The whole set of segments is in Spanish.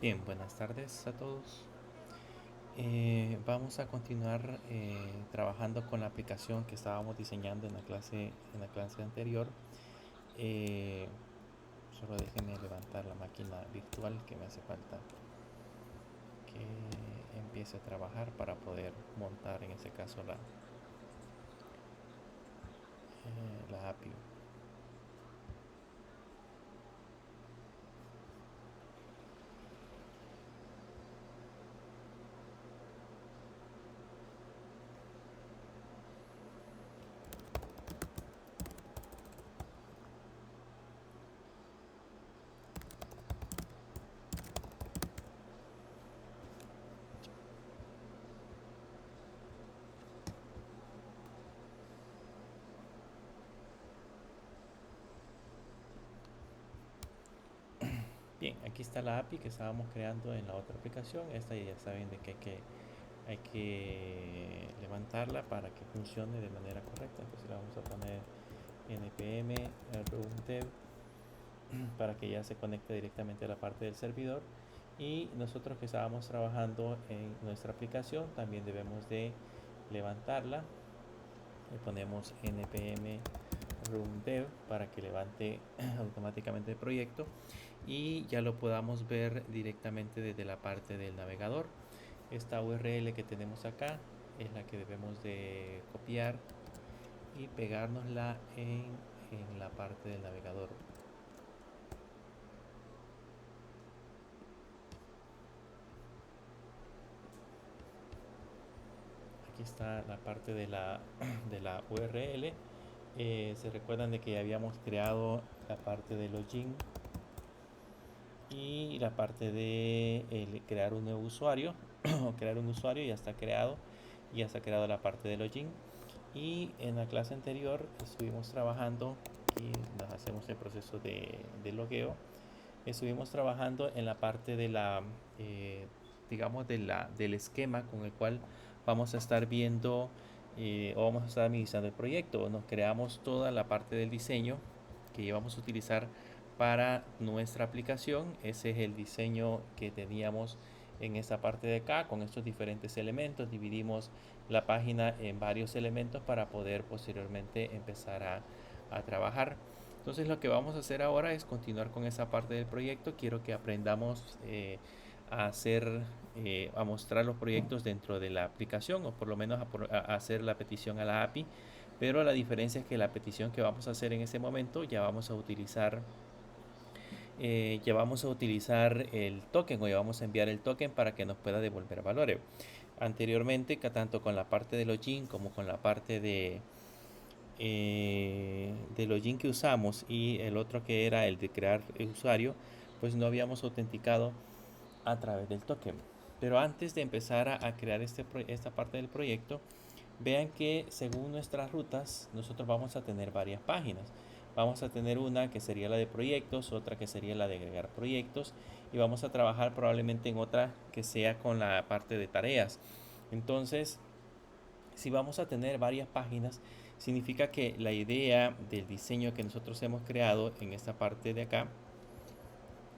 Bien, buenas tardes a todos. Vamos a continuar trabajando con la aplicación que estábamos diseñando en la clase anterior. Eh, Solo déjenme levantar la máquina virtual que me hace falta que empiece a trabajar para poder montar en ese caso la API. Bien, aquí está la API que estábamos creando en la otra aplicación. Esta ya saben de que hay que levantarla para que funcione de manera correcta. Entonces le vamos a poner npm room dev para que ya se conecte directamente a la parte del servidor. Y nosotros que estábamos trabajando en nuestra aplicación también debemos de levantarla. Le ponemos npm room dev para que levante automáticamente el proyecto y ya lo podamos ver directamente desde la parte del navegador. Esta URL que tenemos acá es la que debemos de copiar y pegárnosla en la parte del navegador. Aquí está la parte de la URL. Se recuerdan de que habíamos creado la parte de login y la parte de crear un nuevo usuario o crear un usuario ya está creado, ya está creado la parte de login. Y en la clase anterior estuvimos trabajando y nos hacemos el proceso de logueo. Estuvimos trabajando en la parte de digamos, del esquema con el cual vamos a estar viendo o vamos a estar administrando el proyecto. Nos creamos toda la parte del diseño que íbamos a utilizar para nuestra aplicación. Ese es el diseño que teníamos en esta parte de acá con estos diferentes elementos. Dividimos la página en varios elementos para poder posteriormente empezar a trabajar. Entonces lo que vamos a hacer ahora es continuar con esa parte del proyecto. Quiero que aprendamos a hacer, a mostrar los proyectos dentro de la aplicación o por lo menos a hacer la petición a la API. Pero la diferencia es que la petición que vamos a hacer en ese momento ya vamos a utilizar el token o ya vamos a enviar el token para que nos pueda devolver valores. Anteriormente, tanto con la parte de login como con la parte de login que usamos y el otro que era el de crear el usuario, pues no habíamos autenticado a través del token. Pero antes de empezar a crear esta parte del proyecto, vean que según nuestras rutas nosotros vamos a tener varias páginas. Vamos a tener una que sería la de proyectos, otra que sería la de agregar proyectos y vamos a trabajar probablemente en otra que sea con la parte de tareas. Entonces, si vamos a tener varias páginas, significa que la idea del diseño que nosotros hemos creado en esta parte de acá,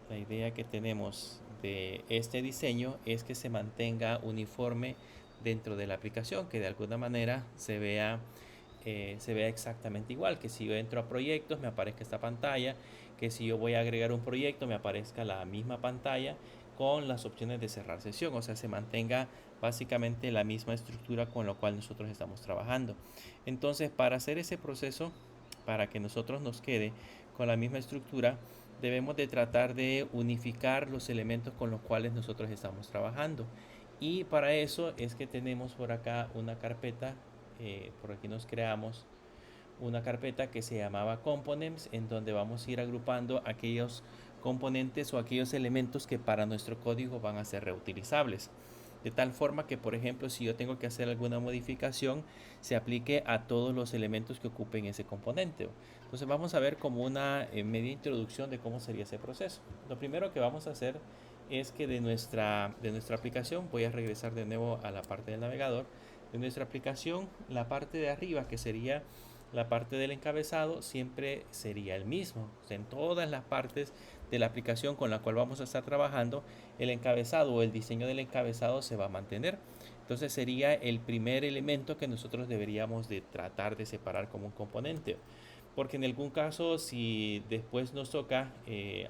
la idea que tenemos de este diseño es que se mantenga uniforme dentro de la aplicación, que de alguna manera se vea exactamente igual, que si yo entro a proyectos me aparezca esta pantalla, que si yo voy a agregar un proyecto me aparezca la misma pantalla con las opciones de cerrar sesión, o sea, se mantenga básicamente la misma estructura con lo cual nosotros estamos trabajando. Entonces, para hacer ese proceso, para que nosotros nos quede con la misma estructura, debemos de tratar de unificar los elementos con los cuales nosotros estamos trabajando. Y para eso es que tenemos por acá una carpeta, por aquí nos creamos una carpeta que se llamaba Components, en donde vamos a ir agrupando aquellos componentes o aquellos elementos que para nuestro código van a ser reutilizables. De tal forma que, por ejemplo, si yo tengo que hacer alguna modificación, se aplique a todos los elementos que ocupen ese componente. Entonces vamos a ver como una media introducción de cómo sería ese proceso. Lo primero que vamos a hacer es que de nuestra aplicación, voy a regresar de nuevo a la parte del navegador, de nuestra aplicación, la parte de arriba que sería la parte del encabezado siempre sería el mismo. O sea, en todas las partes de la aplicación con la cual vamos a estar trabajando, el encabezado o el diseño del encabezado se va a mantener. Entonces sería el primer elemento que nosotros deberíamos de tratar de separar como un componente. Porque en algún caso, si después nos toca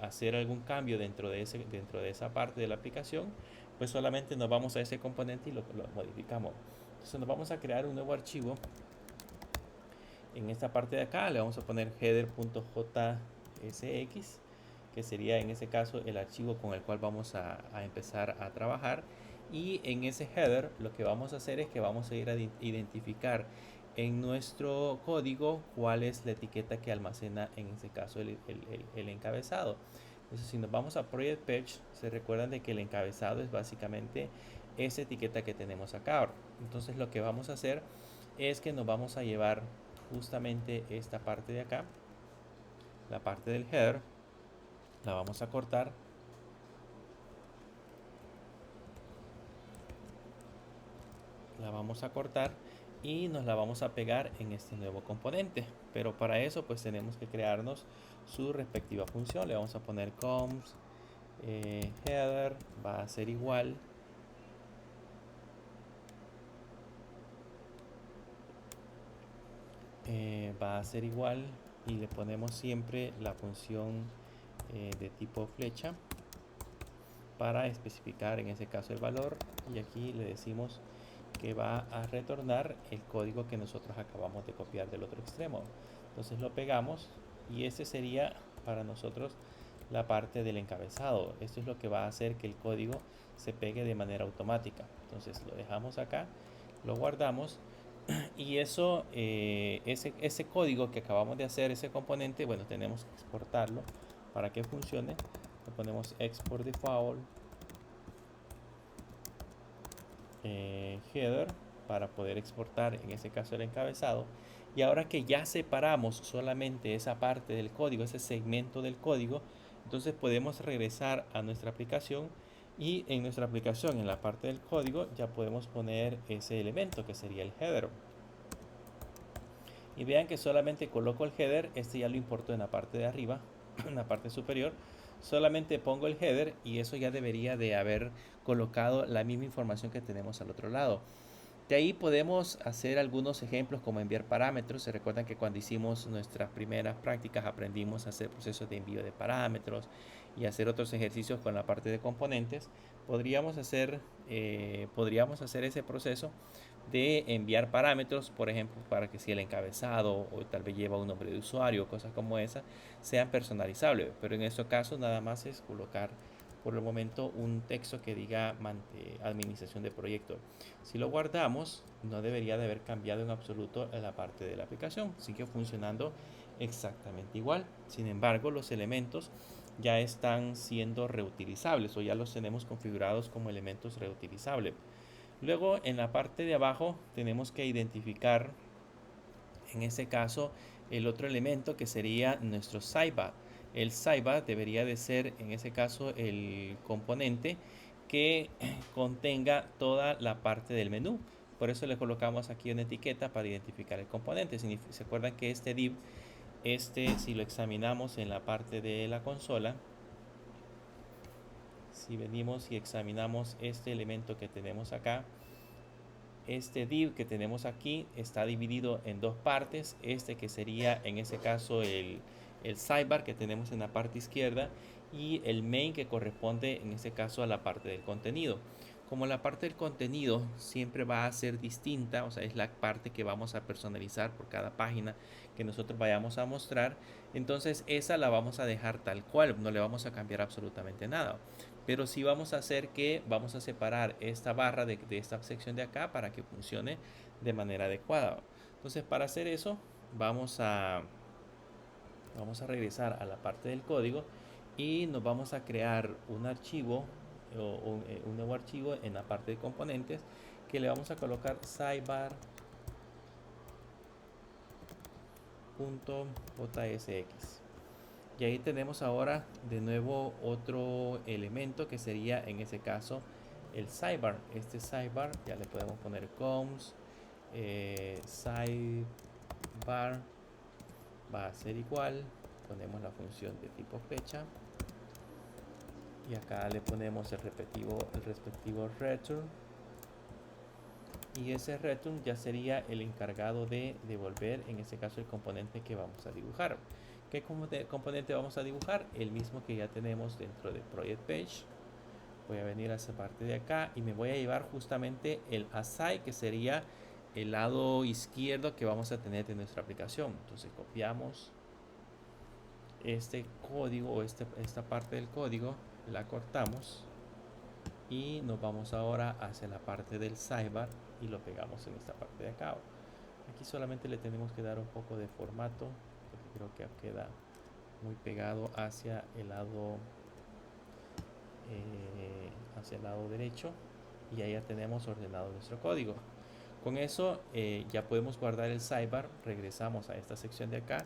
hacer algún cambio dentro de esa parte de la aplicación, pues solamente nos vamos a ese componente y lo modificamos. Entonces nos vamos a crear un nuevo archivo. En esta parte de acá le vamos a poner header.jsx, que sería en ese caso el archivo con el cual vamos a empezar a trabajar. Y en ese header lo que vamos a hacer es que vamos a ir a identificar en nuestro código cuál es la etiqueta que almacena en este caso el encabezado. Entonces si nos vamos a Project Page, se recuerdan de que el encabezado es básicamente esa etiqueta que tenemos acá. Entonces lo que vamos a hacer es que nos vamos a llevar justamente esta parte de acá, la parte del header, la vamos a cortar. La vamos a cortar y nos la vamos a pegar en este nuevo componente, pero para eso pues tenemos que crearnos su respectiva función. Le vamos a poner const header va a ser igual y le ponemos siempre la función de tipo flecha para especificar en ese caso el valor, y aquí le decimos que va a retornar el código que nosotros acabamos de copiar del otro extremo. Entonces lo pegamos y ese sería para nosotros la parte del encabezado. Esto es lo que va a hacer que el código se pegue de manera automática. Entonces lo dejamos acá, lo guardamos y eso, ese código que acabamos de hacer, ese componente, bueno, tenemos que exportarlo para que funcione. Le ponemos export default header para poder exportar en ese caso el encabezado. Y ahora que ya separamos solamente esa parte del código, ese segmento del código, entonces podemos regresar a nuestra aplicación y en nuestra aplicación, en la parte del código, ya podemos poner ese elemento que sería el header. Y vean que solamente coloco el header, este ya lo importo en la parte de arriba, en la parte superior. Solamente pongo el header y eso ya debería de haber colocado la misma información que tenemos al otro lado. De ahí podemos hacer algunos ejemplos como enviar parámetros. Se recuerdan que cuando hicimos nuestras primeras prácticas aprendimos a hacer procesos de envío de parámetros y hacer otros ejercicios con la parte de componentes. Podríamos hacer ese proceso de enviar parámetros, por ejemplo, para que si el encabezado o tal vez lleva un nombre de usuario, cosas como esa, sean personalizables. Pero en este caso nada más es colocar por el momento un texto que diga administración de proyecto. Si lo guardamos, no debería de haber cambiado en absoluto la parte de la aplicación. Sigue funcionando exactamente igual. Sin embargo, los elementos ya están siendo reutilizables o ya los tenemos configurados como elementos reutilizables. Luego en la parte de abajo tenemos que identificar en ese caso el otro elemento que sería nuestro sidebar. El sidebar debería de ser en ese caso el componente que contenga toda la parte del menú. Por eso le colocamos aquí una etiqueta para identificar el componente. ¿Se acuerdan que este div, si lo examinamos en la parte de la consola, si venimos y examinamos este elemento que tenemos acá, este div que tenemos aquí está dividido en dos partes. Este que sería en ese caso el sidebar que tenemos en la parte izquierda y el main que corresponde en este caso a la parte del contenido. Como la parte del contenido siempre va a ser distinta, o sea, es la parte que vamos a personalizar por cada página que nosotros vayamos a mostrar, entonces esa la vamos a dejar tal cual, no le vamos a cambiar absolutamente nada. Pero sí vamos a hacer que vamos a separar esta barra de esta sección de acá para que funcione de manera adecuada. Entonces para hacer eso vamos a regresar a la parte del código y nos vamos a crear un archivo o un nuevo archivo en la parte de componentes que le vamos a colocar sidebar.jsx. Y ahí tenemos ahora de nuevo otro elemento que sería en ese caso el sidebar. Este sidebar ya le podemos poner const sidebar va a ser igual, ponemos la función de tipo fecha y acá le ponemos el respectivo return, y ese return ya sería el encargado de devolver en este caso el componente que vamos a dibujar. ¿Qué componente vamos a dibujar? El mismo que ya tenemos dentro de Project Page. Voy a venir a esa parte de acá y me voy a llevar justamente el aside, que sería el lado izquierdo que vamos a tener de nuestra aplicación. Entonces copiamos este código o esta parte del código, la cortamos y nos vamos ahora hacia la parte del sidebar y lo pegamos en esta parte de acá. Aquí solamente le tenemos que dar un poco de formato porque creo que queda muy pegado hacia el lado derecho, y ahí ya tenemos ordenado nuestro código. Con eso ya podemos guardar el sidebar. Regresamos a esta sección de acá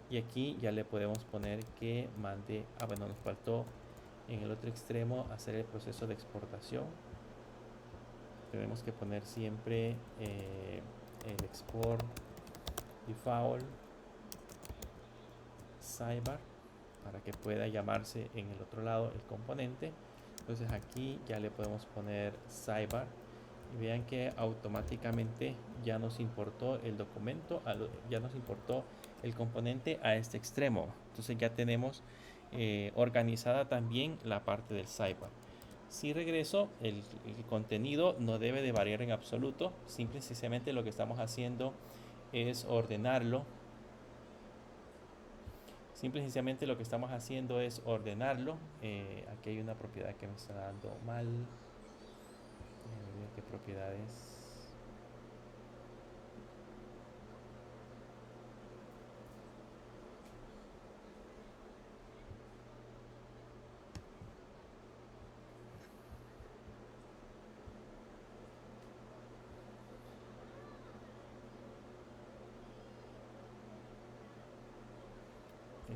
y aquí ya le podemos poner que mande. Bueno, nos faltó en el otro extremo hacer el proceso de exportación. Tenemos que poner siempre el export default sidebar para que pueda llamarse en el otro lado el componente. Entonces aquí ya le podemos poner sidebar y vean que automáticamente ya nos importó el documento, ya nos importó el componente a este extremo. Entonces ya tenemos organizada también la parte del sidebar. Si regreso, el contenido no debe de variar en absoluto. Simple y sencillamente lo que estamos haciendo es ordenarlo. Simple y sencillamente lo que estamos haciendo es ordenarlo. Aquí hay una propiedad que me está dando mal. Déjame ver qué propiedades.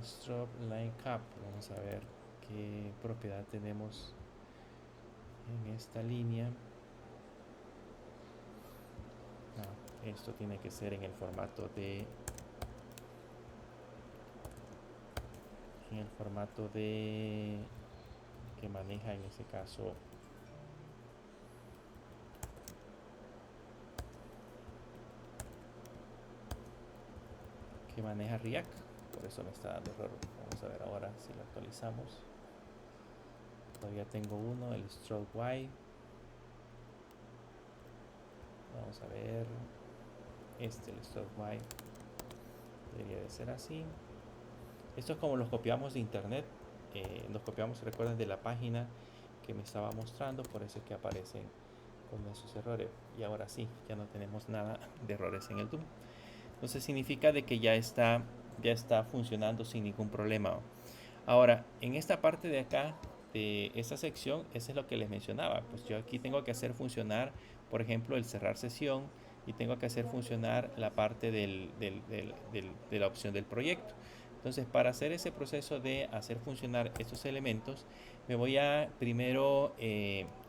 Strobe line cap. Vamos a ver qué propiedad tenemos en esta línea. Esto tiene que ser en el formato de que maneja en ese caso que maneja React. Por eso me está dando error. Vamos a ver ahora si lo actualizamos. Todavía tengo uno, el stroke y. Vamos a ver el stroke y debería de ser así. Esto es como los copiamos de internet. Los copiamos, recuerden, de la página que me estaba mostrando, por eso es que aparecen con esos errores. Y ahora sí, ya no tenemos nada de errores en el DOM. Entonces significa de que ya está funcionando sin ningún problema. Ahora, en esta parte de acá, de esta sección, eso es lo que les mencionaba. Pues yo aquí tengo que hacer funcionar, por ejemplo, el cerrar sesión, y tengo que hacer funcionar la parte de la opción del proyecto. Entonces, para hacer ese proceso de hacer funcionar estos elementos, me voy a primero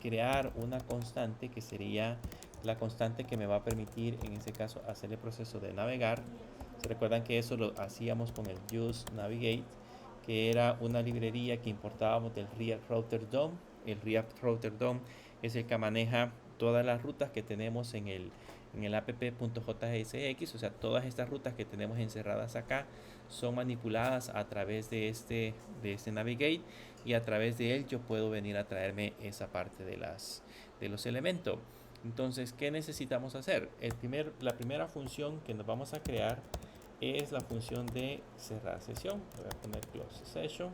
crear una constante que sería la constante que me va a permitir, en este caso, hacer el proceso de navegar. ¿Se recuerdan que eso lo hacíamos con el use navigate, que era una librería que importábamos del React Router DOM? El React Router DOM es el que maneja todas las rutas que tenemos en el app.jsx. O sea, todas estas rutas que tenemos encerradas acá son manipuladas a través de este navigate, y a través de él yo puedo venir a traerme esa parte de los elementos. Entonces, ¿qué necesitamos hacer? La primera función que nos vamos a crear es la función de cerrar sesión. Voy a poner close session.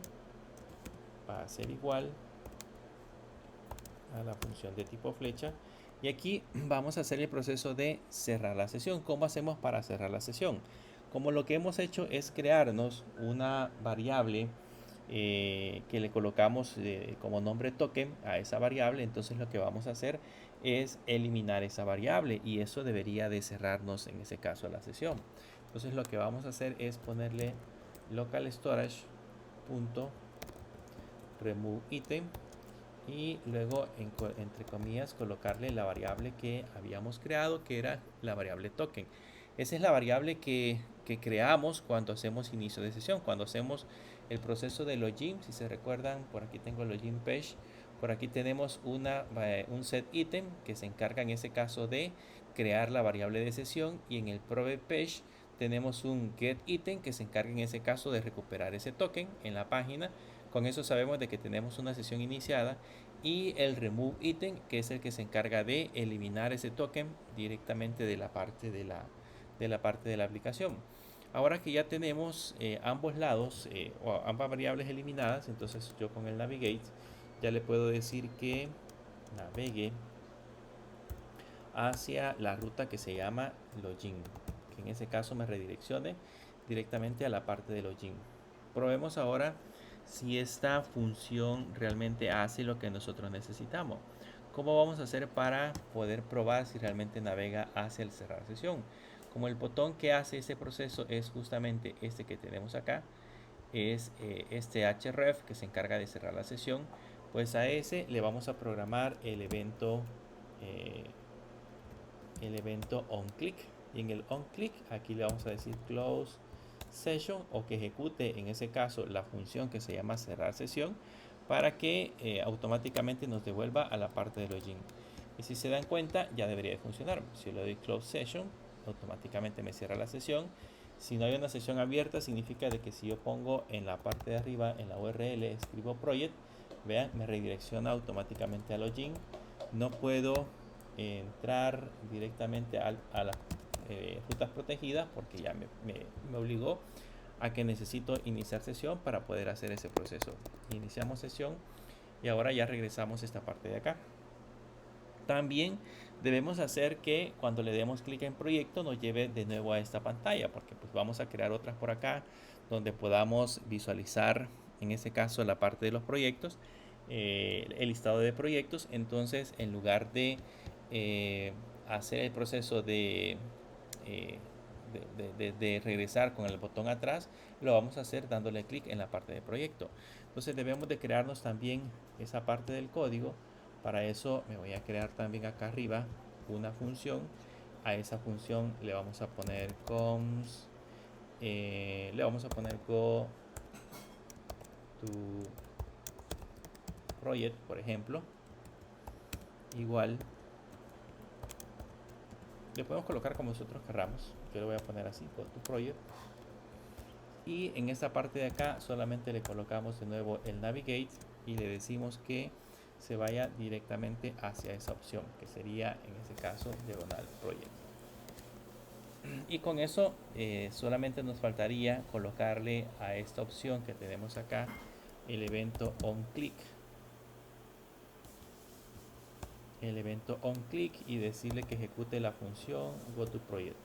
Va a ser igual a la función de tipo flecha. Y aquí vamos a hacer el proceso de cerrar la sesión. ¿Cómo hacemos para cerrar la sesión? Como lo que hemos hecho es crearnos una variable que le colocamos como nombre token a esa variable, entonces lo que vamos a hacer es eliminar esa variable, y eso debería de cerrarnos en ese caso la sesión. Entonces lo que vamos a hacer es ponerle local storage remove item, y luego entre comillas colocarle la variable que habíamos creado, que era la variable token. Esa es la variable que que creamos cuando hacemos inicio de sesión, cuando hacemos el proceso de login. Si se recuerdan, por aquí tengo el login page. Por aquí tenemos un set item que se encarga en ese caso de crear la variable de sesión, y en el prove page tenemos un get item que se encarga en ese caso de recuperar ese token en la página. Con eso sabemos de que tenemos una sesión iniciada, y el remove item, que es el que se encarga de eliminar ese token directamente de la parte de la aplicación. Ahora que ya tenemos ambos lados o ambas variables eliminadas, entonces yo con el navigate ya le puedo decir que navegue hacia la ruta que se llama login, que en ese caso me redireccione directamente a la parte de login. Probemos ahora si esta función realmente hace lo que nosotros necesitamos. ¿Cómo vamos a hacer para poder probar si realmente navega hacia el cerrar sesión? Como el botón que hace ese proceso es justamente este que tenemos acá, es este href que se encarga de cerrar la sesión, pues a ese le vamos a programar el evento onClick, y en el onClick aquí le vamos a decir close session, o que ejecute en ese caso la función que se llama cerrar sesión, para que automáticamente nos devuelva a la parte de login. Y si se dan cuenta, ya debería de funcionar. Si le doy close session, automáticamente me cierra la sesión. Si no hay una sesión abierta, significa de que si yo pongo en la parte de arriba, en la URL, escribo project, vean, me redirecciona automáticamente a login. No puedo entrar directamente a las rutas protegidas, porque ya me obligó a que necesito iniciar sesión para poder hacer ese proceso. Iniciamos sesión y ahora ya regresamos a esta parte de acá. También debemos hacer que cuando le demos clic en proyecto nos lleve de nuevo a esta pantalla, porque pues vamos a crear otras por acá donde podamos visualizar, en este caso, la parte de los proyectos, el listado de proyectos. Entonces, en lugar de hacer el proceso de regresar con el botón atrás, lo vamos a hacer dándole clic en la parte de proyecto. Entonces debemos de crearnos también esa parte del código. Para eso me voy a crear también acá arriba una función. A esa función le vamos a poner const, le vamos a poner go to project, por ejemplo. Igual le podemos colocar como nosotros querramos. Yo le voy a poner así, go to project. Y en esta parte de acá solamente le colocamos de nuevo el navigate y le decimos que se vaya directamente hacia esa opción, que sería en este caso diagonal project. Y con eso solamente nos faltaría colocarle a esta opción que tenemos acá el evento onClick. El evento onClick, y decirle que ejecute la función goToProject.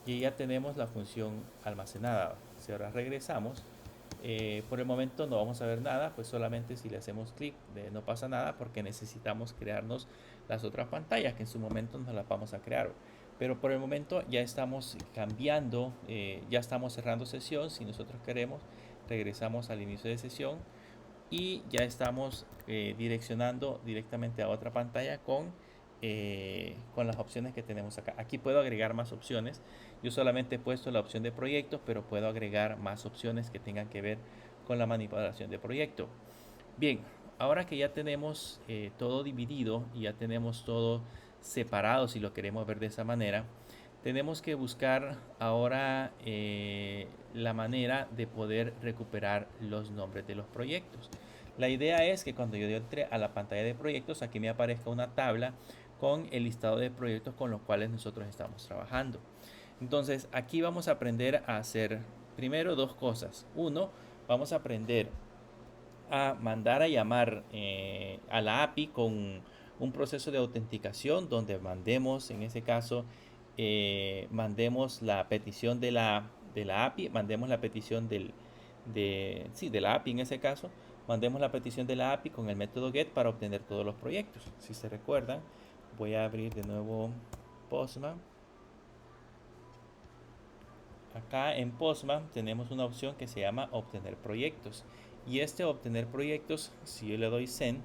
Y ya tenemos la función almacenada. Si ahora regresamos, por el momento no vamos a ver nada, pues solamente si le hacemos clic no pasa nada, porque necesitamos crearnos las otras pantallas que en su momento nos las vamos a crear. Pero por el momento ya estamos cambiando, ya estamos cerrando sesión. Si nosotros queremos, regresamos al inicio de sesión y ya estamos direccionando directamente a otra pantalla con las opciones que tenemos acá. Aquí puedo agregar más opciones. Yo solamente he puesto la opción de proyectos, pero puedo agregar más opciones que tengan que ver con la manipulación de proyecto. Bien, ahora que ya tenemos todo dividido y ya tenemos todo separado, si lo queremos ver de esa manera, tenemos que buscar ahora la manera de poder recuperar los nombres de los proyectos. La idea es que cuando yo entre a la pantalla de proyectos, aquí me aparezca una tabla con el listado de proyectos con los cuales nosotros estamos trabajando. Entonces aquí vamos a aprender a hacer primero dos cosas. Uno, vamos a aprender a mandar a llamar a la API con un proceso de autenticación, donde mandemos, en ese caso, mandemos la petición de la API, mandemos la petición de la API en ese caso, mandemos la petición de la API con el método get para obtener todos los proyectos. Si se recuerdan, voy a abrir de nuevo Postman. Acá en Postman tenemos una opción que se llama obtener proyectos, y este obtener proyectos, si yo le doy send,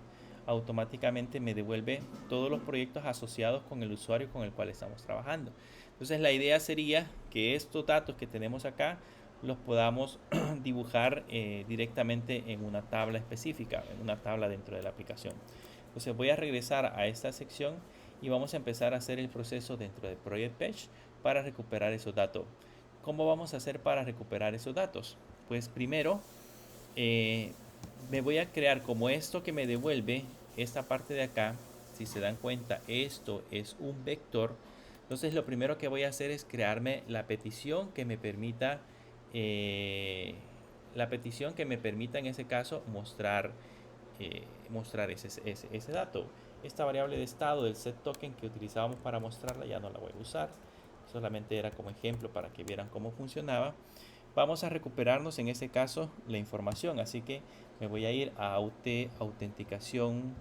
automáticamente me devuelve todos los proyectos asociados con el usuario con el cual estamos trabajando. Entonces la idea sería que estos datos que tenemos acá los podamos dibujar directamente en una tabla específica, en una tabla dentro de la aplicación. Entonces voy a regresar a esta sección y vamos a empezar a hacer el proceso dentro de Project Page para recuperar esos datos. ¿Cómo vamos a hacer para recuperar esos datos? Pues primero me voy a crear como esto que me devuelve esta parte de acá. Si se dan cuenta, esto es un vector. Entonces lo primero que voy a hacer es crearme la petición que me permita en ese caso mostrar ese dato. Esta variable de estado del set token que utilizábamos para mostrarla ya no la voy a usar, solamente era como ejemplo para que vieran cómo funcionaba. Vamos a recuperarnos en este caso la información, así que me voy a ir a autenticación,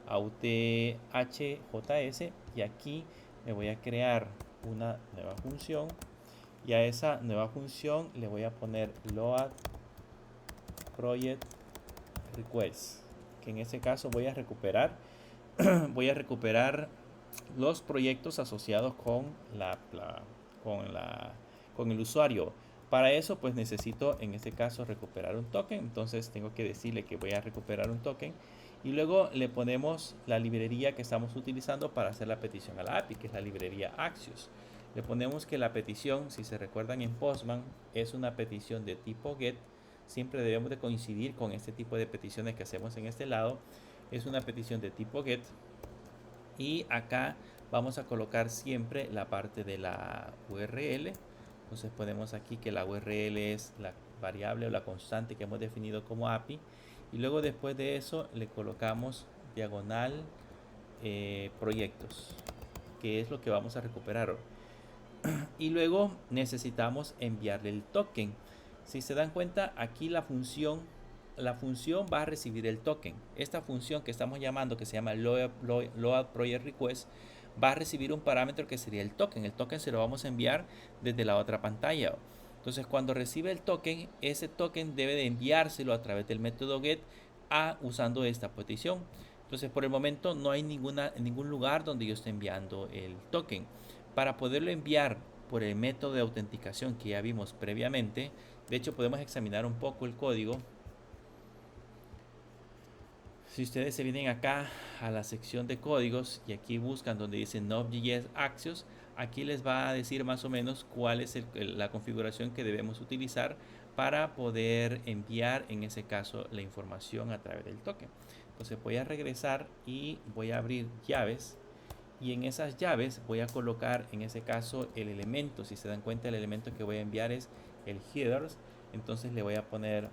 AUTHJS, y aquí me voy a crear una nueva función, y a esa nueva función le voy a poner load project request, que en este caso voy a recuperar los proyectos asociados con el usuario. Para eso pues necesito en este caso recuperar un token, entonces tengo que decirle que voy a recuperar un token y luego le ponemos la librería que estamos utilizando para hacer la petición a la API, que es la librería Axios. Le ponemos que la petición, si se recuerdan en Postman, es una petición de tipo GET. Siempre debemos de coincidir con este tipo de peticiones que hacemos en este lado. Es una petición de tipo GET. Y acá vamos a colocar siempre la parte de la URL. Entonces ponemos aquí que la URL es la variable o la constante que hemos definido como API. Y luego después de eso le colocamos diagonal proyectos, que es lo que vamos a recuperar. Y luego necesitamos enviarle el token. Si se dan cuenta, aquí la función va a recibir el token. Esta función que estamos llamando, que se llama load project request, va a recibir un parámetro que sería el token. El token se lo vamos a enviar desde la otra pantalla. Entonces cuando recibe el token, ese token debe de enviárselo a través del método get usando esta petición. Entonces por el momento no hay ningún lugar donde yo esté enviando el token. Para poderlo enviar por el método de autenticación que ya vimos previamente, de hecho podemos examinar un poco el código. Si ustedes se vienen acá a la sección de códigos y aquí buscan donde dice Node.js Axios, aquí les va a decir más o menos cuál es la configuración que debemos utilizar para poder enviar en ese caso la información a través del token. Entonces voy a regresar y voy a abrir llaves, y en esas llaves voy a colocar en ese caso el elemento. Si se dan cuenta, el elemento que voy a enviar es el headers. Entonces le voy a poner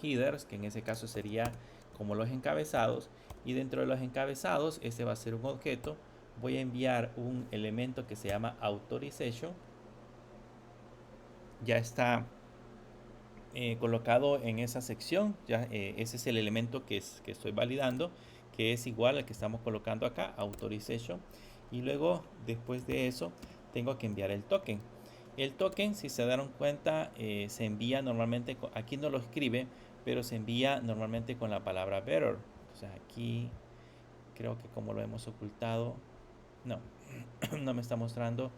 headers, que en ese caso sería como los encabezados, y dentro de los encabezados este va a ser un objeto. Voy a enviar un elemento que se llama authorization. Ya está colocado en esa sección. Ya ese es el elemento que estoy validando, que es igual al que estamos colocando acá, authorization. Y luego después de eso tengo que enviar el token. El token, si se dieron cuenta, se envía normalmente, aquí no lo escribe, pero se envía normalmente con la palabra better. Entonces aquí creo que como lo hemos ocultado, no, no me está mostrando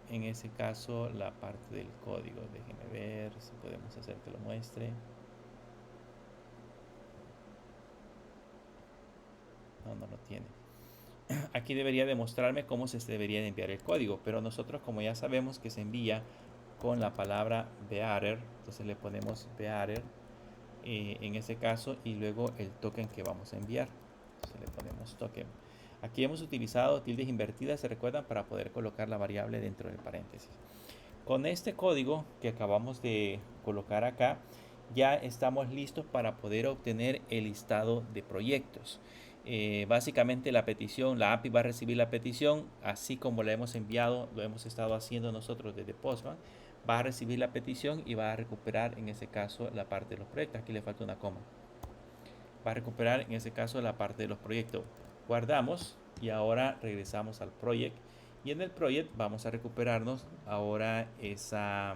en ese caso la parte del código. Déjenme ver si podemos hacer que lo muestre. No lo tiene. Aquí debería demostrarme cómo se debería de enviar el código, pero nosotros como ya sabemos que se envía con la palabra bearer, entonces le ponemos bearer en ese caso y luego el token que vamos a enviar. Entonces le ponemos token. Aquí hemos utilizado tildes invertidas, se recuerdan, para poder colocar la variable dentro del paréntesis. Con este código que acabamos de colocar acá, ya estamos listos para poder obtener el listado de proyectos. Básicamente la petición, la API va a recibir la petición, así como la hemos enviado, lo hemos estado haciendo nosotros desde Postman. Va a recibir la petición y va a recuperar en ese caso la parte de los proyectos. Aquí le falta una coma. Va a recuperar en ese caso la parte de los proyectos. Guardamos y ahora regresamos al project. Y en el project vamos a recuperarnos ahora esa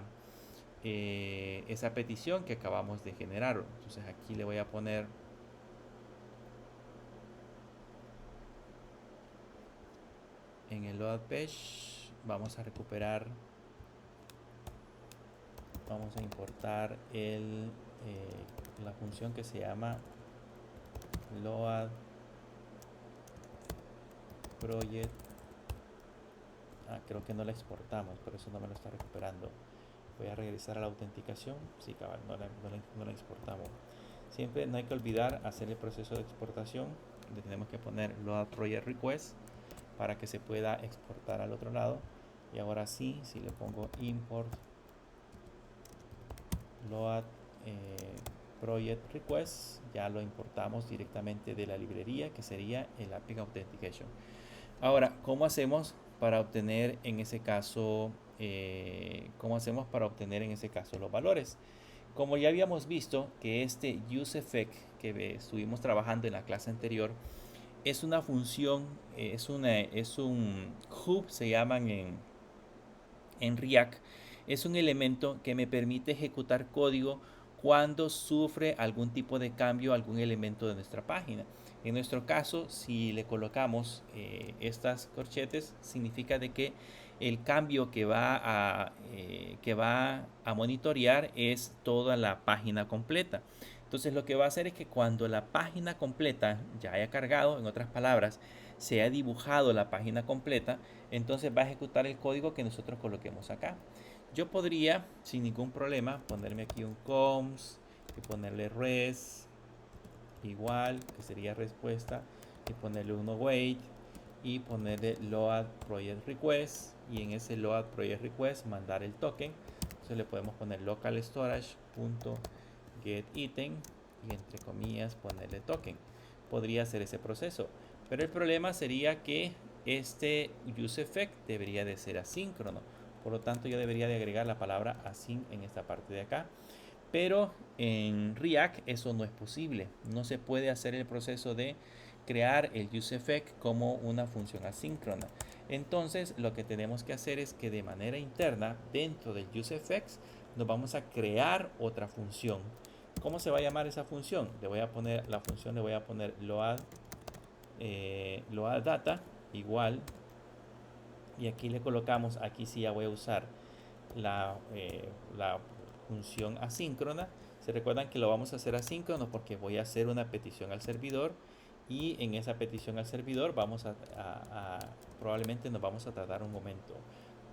petición que acabamos de generar. Entonces aquí le voy a poner en el load page vamos a recuperar, vamos a importar la función que se llama load project. Creo que no la exportamos, por eso no me lo está recuperando. Voy a regresar a la autenticación. Sí, cabal, no la exportamos. Siempre no hay que olvidar hacer el proceso de exportación. Le tenemos que poner load project request para que se pueda exportar al otro lado. Y ahora sí, si le pongo import load project request, ya lo importamos directamente de la librería, que sería el Epic Authentication. Ahora, ¿cómo hacemos para obtener en ese caso los valores? Como ya habíamos visto que este useEffect que estuvimos trabajando en la clase anterior es una función, es un hub, se llaman en React, es un elemento que me permite ejecutar código cuando sufre algún tipo de cambio algún elemento de nuestra página. En nuestro caso, si le colocamos estas corchetes, significa de que el cambio que va a monitorear es toda la página completa. Entonces lo que va a hacer es que cuando la página completa ya haya cargado, en otras palabras, se ha dibujado la página completa, entonces va a ejecutar el código que nosotros coloquemos acá. Yo podría, sin ningún problema, ponerme aquí un const y ponerle res igual, que sería respuesta, y ponerle un await y ponerle load project request, y en ese load project request mandar el token. Entonces le podemos poner local storage.get item y entre comillas ponerle token. Podría hacer ese proceso, pero el problema sería que este useEffect debería de ser asíncrono. Por lo tanto, yo debería de agregar la palabra async en esta parte de acá. Pero en React eso no es posible. No se puede hacer el proceso de crear el useEffect como una función asíncrona. Entonces, lo que tenemos que hacer es que de manera interna, dentro del useEffect, nos vamos a crear otra función. ¿Cómo se va a llamar esa función? Le voy a poner la función, le voy a poner load data igual, y aquí le colocamos, aquí sí ya voy a usar la función asíncrona. Se recuerdan que lo vamos a hacer asíncrono porque voy a hacer una petición al servidor, y en esa petición al servidor vamos probablemente nos vamos a tardar un momento.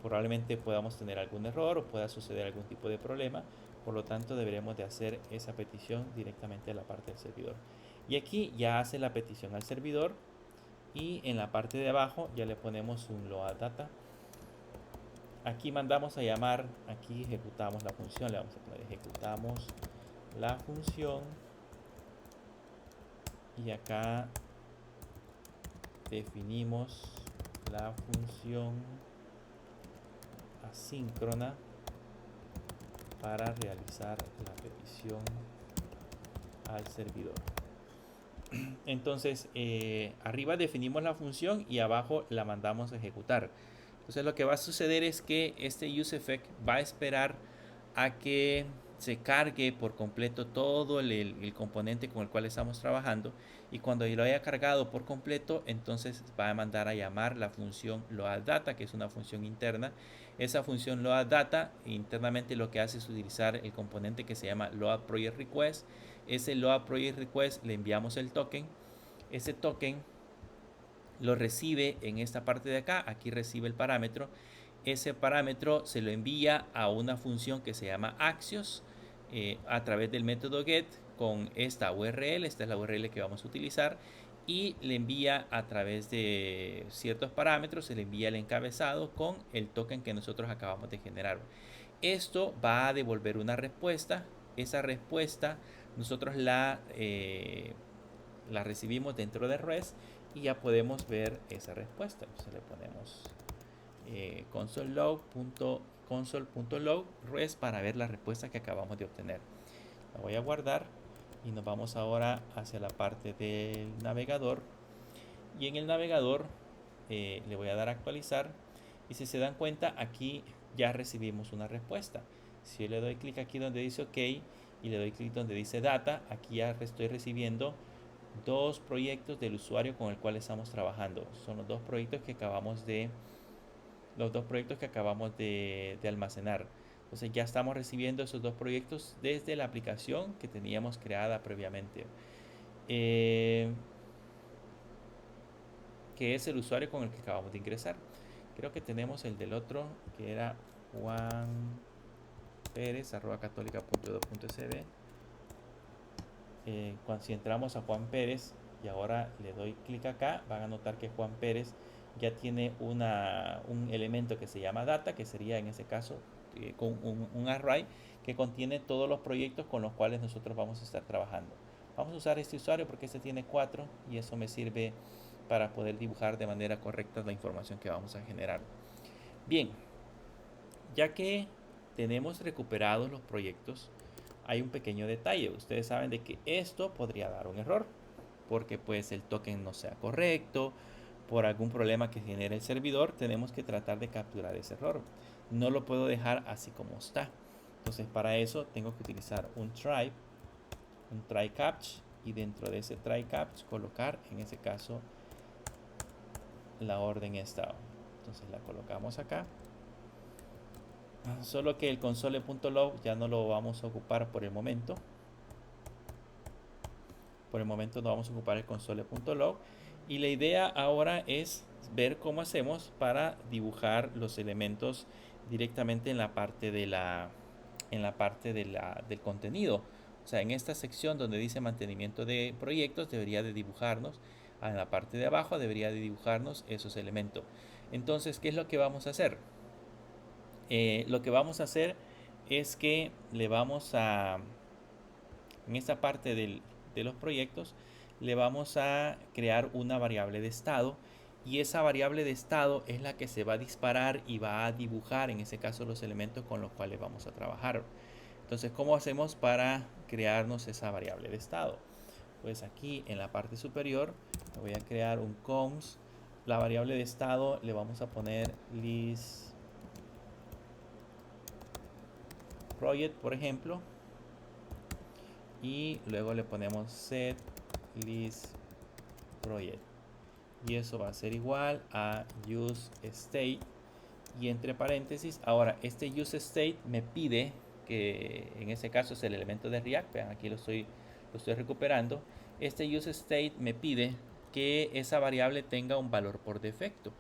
Probablemente podamos tener algún error o pueda suceder algún tipo de problema. Por lo tanto, deberemos de hacer esa petición directamente a la parte del servidor. Y aquí ya hace la petición al servidor, y en la parte de abajo ya le ponemos un load data. Aquí mandamos a llamar, aquí ejecutamos la función, le vamos a poner ejecutamos la función, y acá definimos la función asíncrona para realizar la petición al servidor. Entonces arriba definimos la función y abajo la mandamos a ejecutar. Entonces lo que va a suceder es que este useEffect va a esperar a que se cargue por completo todo el componente con el cual estamos trabajando, y cuando lo haya cargado por completo, entonces va a mandar a llamar la función loadData, que es una función interna. Esa función loadData internamente lo que hace es utilizar el componente que se llama loadProjectRequest. Ese loadProjectRequest le enviamos el token. Ese token lo recibe en esta parte de acá, aquí recibe el parámetro. Ese parámetro se lo envía a una función que se llama Axios a través del método get con esta URL. Esta es la URL que vamos a utilizar, y le envía a través de ciertos parámetros, se le envía el encabezado con el token que nosotros acabamos de generar. Esto va a devolver una respuesta. Esa respuesta nosotros la recibimos dentro de REST, y ya podemos ver esa respuesta. Entonces le ponemos console.log res para ver la respuesta que acabamos de obtener. La voy a guardar y nos vamos ahora hacia la parte del navegador, y en el navegador le voy a dar a actualizar, y si se dan cuenta aquí ya recibimos una respuesta. Si yo le doy clic aquí donde dice OK y le doy clic donde dice data, aquí ya estoy recibiendo dos proyectos del usuario con el cual estamos trabajando. Son los dos proyectos que acabamos de almacenar. Entonces ya estamos recibiendo esos dos proyectos desde la aplicación que teníamos creada previamente. Que es el usuario con el que acabamos de ingresar. Creo que tenemos el del otro, que era Juan Pérez, @católica.edu.sb. Si entramos a Juan Pérez y ahora le doy clic acá, van a notar que Juan Pérez ya tiene un elemento que se llama data, que sería en ese caso con un array que contiene todos los proyectos con los cuales nosotros vamos a estar trabajando. Vamos a usar este usuario porque este tiene 4 y eso me sirve para poder dibujar de manera correcta la información que vamos a generar. Bien, ya que tenemos recuperados los proyectos, hay un pequeño detalle. Ustedes saben de que esto podría dar un error porque pues el token no sea correcto, por algún problema que genere el servidor, tenemos que tratar de capturar ese error. No lo puedo dejar así como está. Entonces para eso tengo que utilizar un try catch, y dentro de ese try catch colocar en ese caso la orden estado. Entonces la colocamos acá. Solo que el console.log ya no lo vamos a ocupar por el momento. Por el momento no vamos a ocupar el console.log. Y la idea ahora es ver cómo hacemos para dibujar los elementos directamente en la parte del contenido. O sea, en esta sección donde dice mantenimiento de proyectos debería de dibujarnos, en la parte de abajo debería de dibujarnos esos elementos. Entonces, ¿qué es lo que vamos a hacer? Lo que vamos a hacer es que le vamos a, en esta parte de los proyectos, le vamos a crear una variable de estado, y esa variable de estado es la que se va a disparar y va a dibujar en ese caso los elementos con los cuales vamos a trabajar. Entonces, ¿cómo hacemos para crearnos esa variable de estado? Pues aquí en la parte superior voy a crear un cons. La variable de estado le vamos a poner list project, por ejemplo, y luego le ponemos set list project, y eso va a ser igual a use state, y entre paréntesis, ahora este use state me pide que en ese caso es el elemento de React. Vean, aquí lo estoy recuperando. Este use state me pide que esa variable tenga un valor por defecto.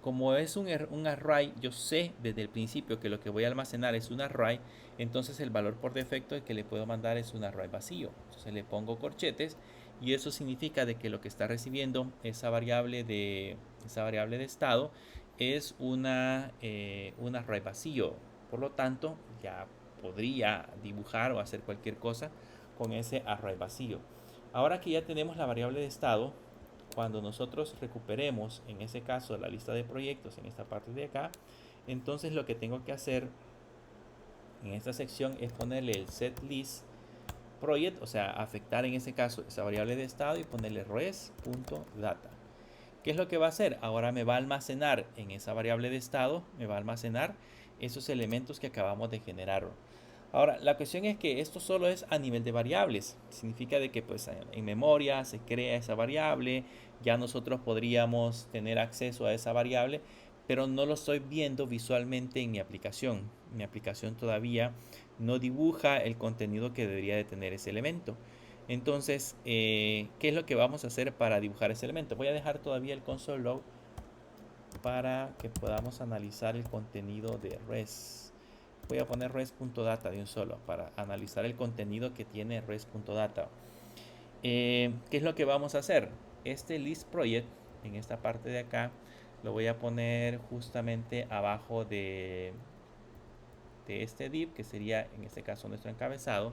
Como es un array, yo sé desde el principio que lo que voy a almacenar es un array, entonces el valor por defecto que le puedo mandar es un array vacío. Entonces le pongo corchetes, y eso significa de que lo que está recibiendo esa variable de estado es un array vacío. Por lo tanto, ya podría dibujar o hacer cualquier cosa con ese array vacío. Ahora que ya tenemos la variable de estado, cuando nosotros recuperemos en ese caso la lista de proyectos en esta parte de acá, entonces lo que tengo que hacer en esta sección es ponerle el set list project, o sea, afectar en ese caso esa variable de estado y ponerle res.data. ¿Qué es lo que va a hacer? Ahora me va a almacenar en esa variable de estado, me va a almacenar esos elementos que acabamos de generar. Ahora, la cuestión es que esto solo es a nivel de variables. Significa de que pues en memoria se crea esa variable, ya nosotros podríamos tener acceso a esa variable, pero no lo estoy viendo visualmente en mi aplicación. Mi aplicación todavía no dibuja el contenido que debería de tener ese elemento. Entonces, ¿qué es lo que vamos a hacer para dibujar ese elemento? Voy a dejar todavía el console log para que podamos analizar el contenido de res. Voy a poner res.data de un solo para analizar el contenido que tiene res.data. ¿Qué es lo que vamos a hacer? Este list project en esta parte de acá lo voy a poner justamente abajo de este div, que sería en este caso nuestro encabezado.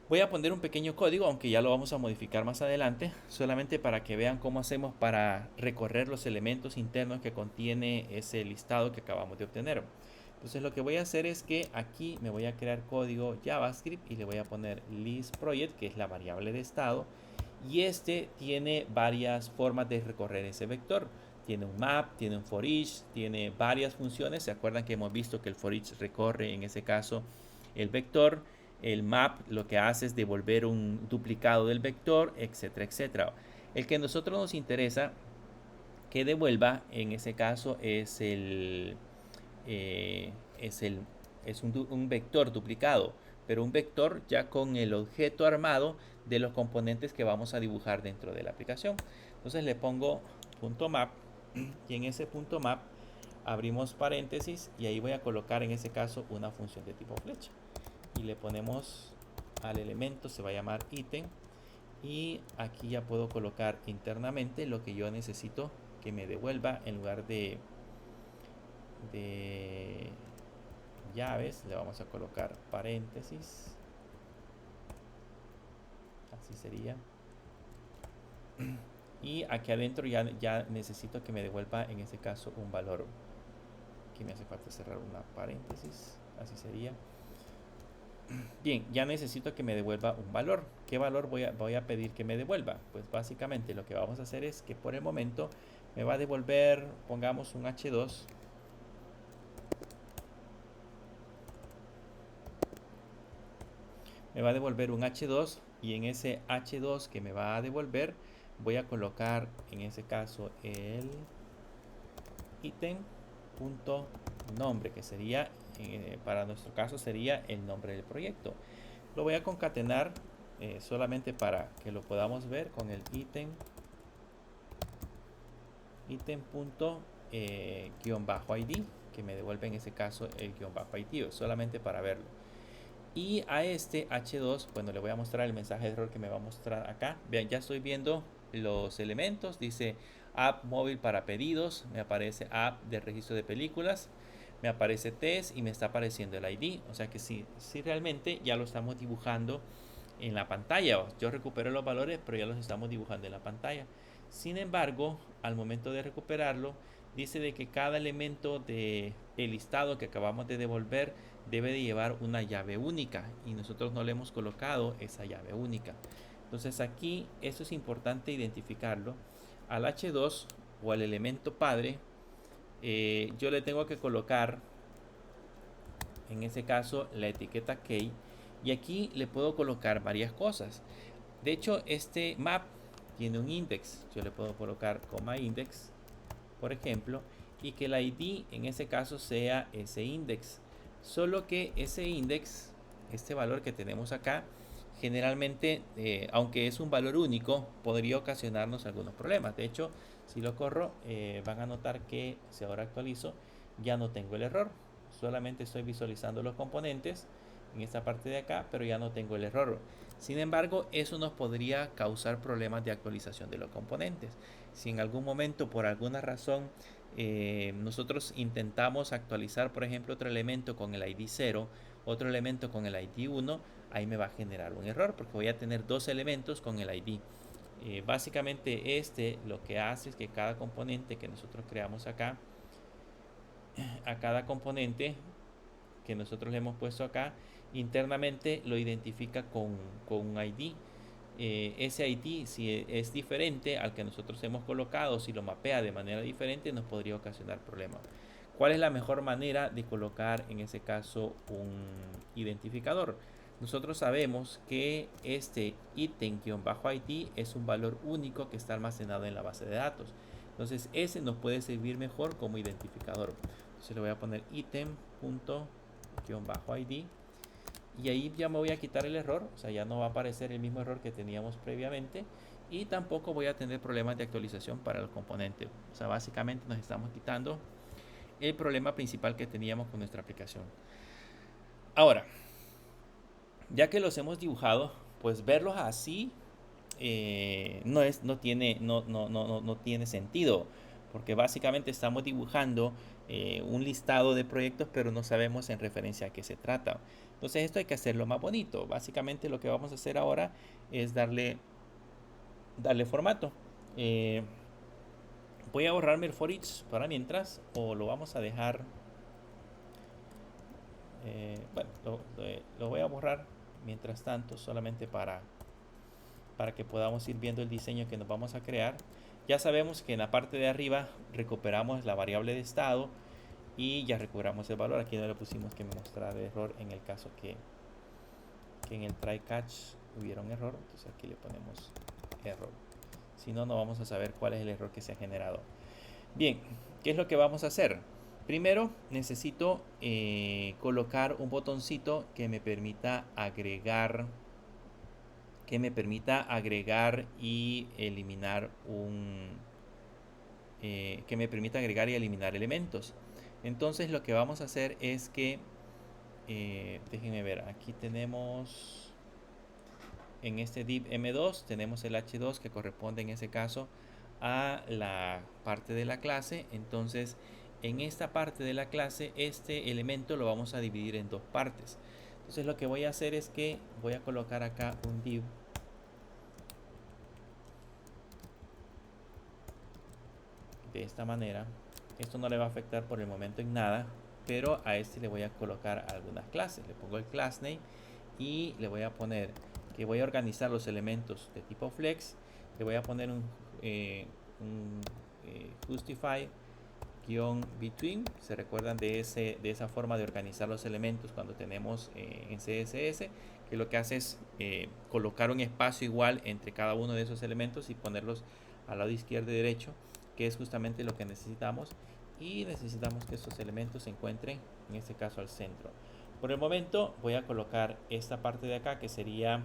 Voy a poner un pequeño código, aunque ya lo vamos a modificar más adelante, solamente para que vean cómo hacemos para recorrer los elementos internos que contiene ese listado que acabamos de obtener. Entonces lo que voy a hacer es que aquí me voy a crear código JavaScript y le voy a poner list project, que es la variable de estado, y este tiene varias formas de recorrer ese vector. Tiene un map, tiene un for each, tiene varias funciones. ¿Se acuerdan que hemos visto que el for each recorre en ese caso el vector? El map lo que hace es devolver un duplicado del vector, etcétera, etcétera. El que a nosotros nos interesa que devuelva en ese caso es eh, es, el, es un vector duplicado, pero un vector ya con el objeto armado de los componentes que vamos a dibujar dentro de la aplicación. Entonces le pongo punto .map y en ese punto .map abrimos paréntesis y ahí voy a colocar en ese caso una función de tipo flecha y le ponemos al elemento, se va a llamar ítem, y aquí ya puedo colocar internamente lo que yo necesito que me devuelva. En lugar de llaves le vamos a colocar paréntesis, así sería, y aquí adentro ya necesito que me devuelva en ese caso un valor. Aquí me hace falta cerrar una paréntesis, así sería. Bien, ya necesito que me devuelva un valor. ¿Qué valor voy a pedir que me devuelva? Pues básicamente lo que vamos a hacer es que por el momento me va a devolver, pongamos un H2. Me va a devolver un H2 y en ese H2 que me va a devolver voy a colocar en ese caso el ítem.nombre, que sería, para nuestro caso sería el nombre del proyecto. Lo voy a concatenar solamente para que lo podamos ver con el ítem.id, que me devuelve en ese caso el -id, solamente para verlo. Y a este H2, bueno, le voy a mostrar el mensaje de error que me va a mostrar acá. Vean, ya estoy viendo los elementos. Dice app móvil para pedidos, me aparece app de registro de películas, me aparece test y me está apareciendo el ID. O sea que sí realmente ya lo estamos dibujando en la pantalla. Yo recupero los valores, pero ya los estamos dibujando en la pantalla. Sin embargo, al momento de recuperarlo, dice de que cada elemento del listado que acabamos de devolver debe de llevar una llave única y nosotros no le hemos colocado esa llave única. Entonces aquí eso es importante identificarlo. Al H2 o al elemento padre, yo le tengo que colocar en ese caso la etiqueta key, y aquí le puedo colocar varias cosas. De hecho, este map tiene un index. Yo le puedo colocar coma index, por ejemplo, y que el ID en ese caso sea ese index. Solo que ese index, este valor que tenemos acá, generalmente, aunque es un valor único, podría ocasionarnos algunos problemas. De hecho, si lo corro, van a notar que si ahora actualizo, ya no tengo el error. Solamente estoy visualizando los componentes en esta parte de acá, pero ya no tengo el error. Sin embargo, eso nos podría causar problemas de actualización de los componentes. Si en algún momento, por alguna razón, nosotros intentamos actualizar, por ejemplo, otro elemento con el ID 0, otro elemento con el ID 1, ahí me va a generar un error porque voy a tener dos elementos con el ID. Básicamente lo que hace es que cada componente que nosotros creamos acá, a cada componente que nosotros le hemos puesto acá, internamente lo identifica con un ID. Ese ID, si es diferente al que nosotros hemos colocado, si lo mapea de manera diferente, nos podría ocasionar problemas. ¿Cuál es la mejor manera de colocar en ese caso un identificador? Nosotros sabemos que este ítem-id es un valor único que está almacenado en la base de datos. Entonces ese nos puede servir mejor como identificador. Entonces le voy a poner ítem.id y ahí ya me voy a quitar el error, o sea, ya no va a aparecer el mismo error que teníamos previamente, y tampoco voy a tener problemas de actualización para el componente. O sea, básicamente nos estamos quitando el problema principal que teníamos con nuestra aplicación. Ahora, ya que los hemos dibujado, pues verlos así no tiene sentido, porque básicamente estamos dibujando un listado de proyectos, pero no sabemos en referencia a qué se trata. Entonces esto hay que hacerlo más bonito. Básicamente lo que vamos a hacer ahora es darle formato. Voy a borrarme el for each para mientras, o lo vamos a dejar, bueno, lo voy a borrar mientras tanto, solamente para que podamos ir viendo el diseño que nos vamos a crear. Ya sabemos que en la parte de arriba recuperamos la variable de estado y ya recuperamos el valor. Aquí no le pusimos que me mostrara el error en el caso que en el try catch hubiera un error, entonces aquí le ponemos error. Si no, no vamos a saber cuál es el error que se ha generado. Bien, ¿qué es lo que vamos a hacer? Primero necesito colocar un botoncito que me permita agregar y eliminar que me permita agregar y eliminar elementos. Entonces lo que vamos a hacer es que déjenme ver, aquí tenemos en este div M2 tenemos el H2 que corresponde en ese caso a la parte de la clase. Entonces en esta parte de la clase este elemento lo vamos a dividir en dos partes. Entonces lo que voy a hacer es que voy a colocar acá un div de esta manera. Esto no le va a afectar por el momento en nada, pero a este le voy a colocar algunas clases. Le pongo el class name y le voy a poner que voy a organizar los elementos de tipo flex. Le voy a poner un justify between. Se recuerdan de esa forma de organizar los elementos cuando tenemos en CSS, que lo que hace es colocar un espacio igual entre cada uno de esos elementos y ponerlos al lado izquierdo y derecho, que es justamente lo que necesitamos, y necesitamos que esos elementos se encuentren en este caso al centro. Por el momento voy a colocar esta parte de acá que sería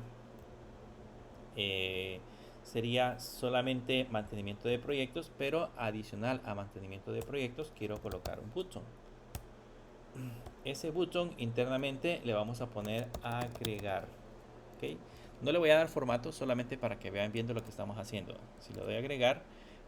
solamente mantenimiento de proyectos, pero adicional a mantenimiento de proyectos quiero colocar un botón. Ese botón internamente le vamos a poner agregar. ¿Okay? No le voy a dar formato, solamente para que vean viendo lo que estamos haciendo. Si lo doy a agregar,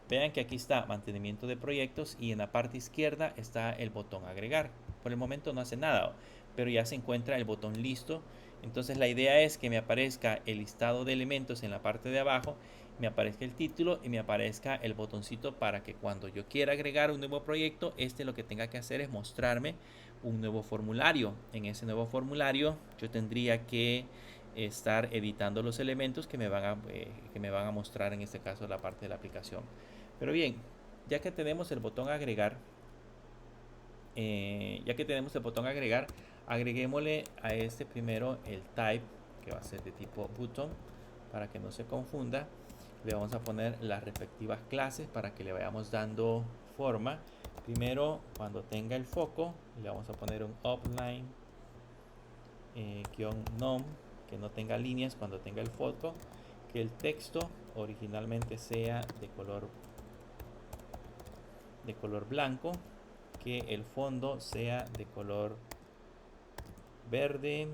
vean que aquí está mantenimiento de proyectos y en la parte izquierda está el botón agregar. Por el momento no hace nada, pero ya se encuentra el botón listo. Entonces la idea es que me aparezca el listado de elementos en la parte de abajo, me aparezca el título y me aparezca el botoncito para que cuando yo quiera agregar un nuevo proyecto, lo que tenga que hacer es mostrarme un nuevo formulario. En ese nuevo formulario yo tendría que estar editando los elementos que me van a mostrar en este caso la parte de la aplicación. Pero bien, ya que tenemos el botón agregar, agreguémosle a este primero el type, que va a ser de tipo button, para que no se confunda. Le vamos a poner las respectivas clases para que le vayamos dando forma. Primero, cuando tenga el foco, le vamos a poner un offline -nom, que no tenga líneas cuando tenga el foco, que el texto originalmente sea de color blanco, que el fondo sea de color verde,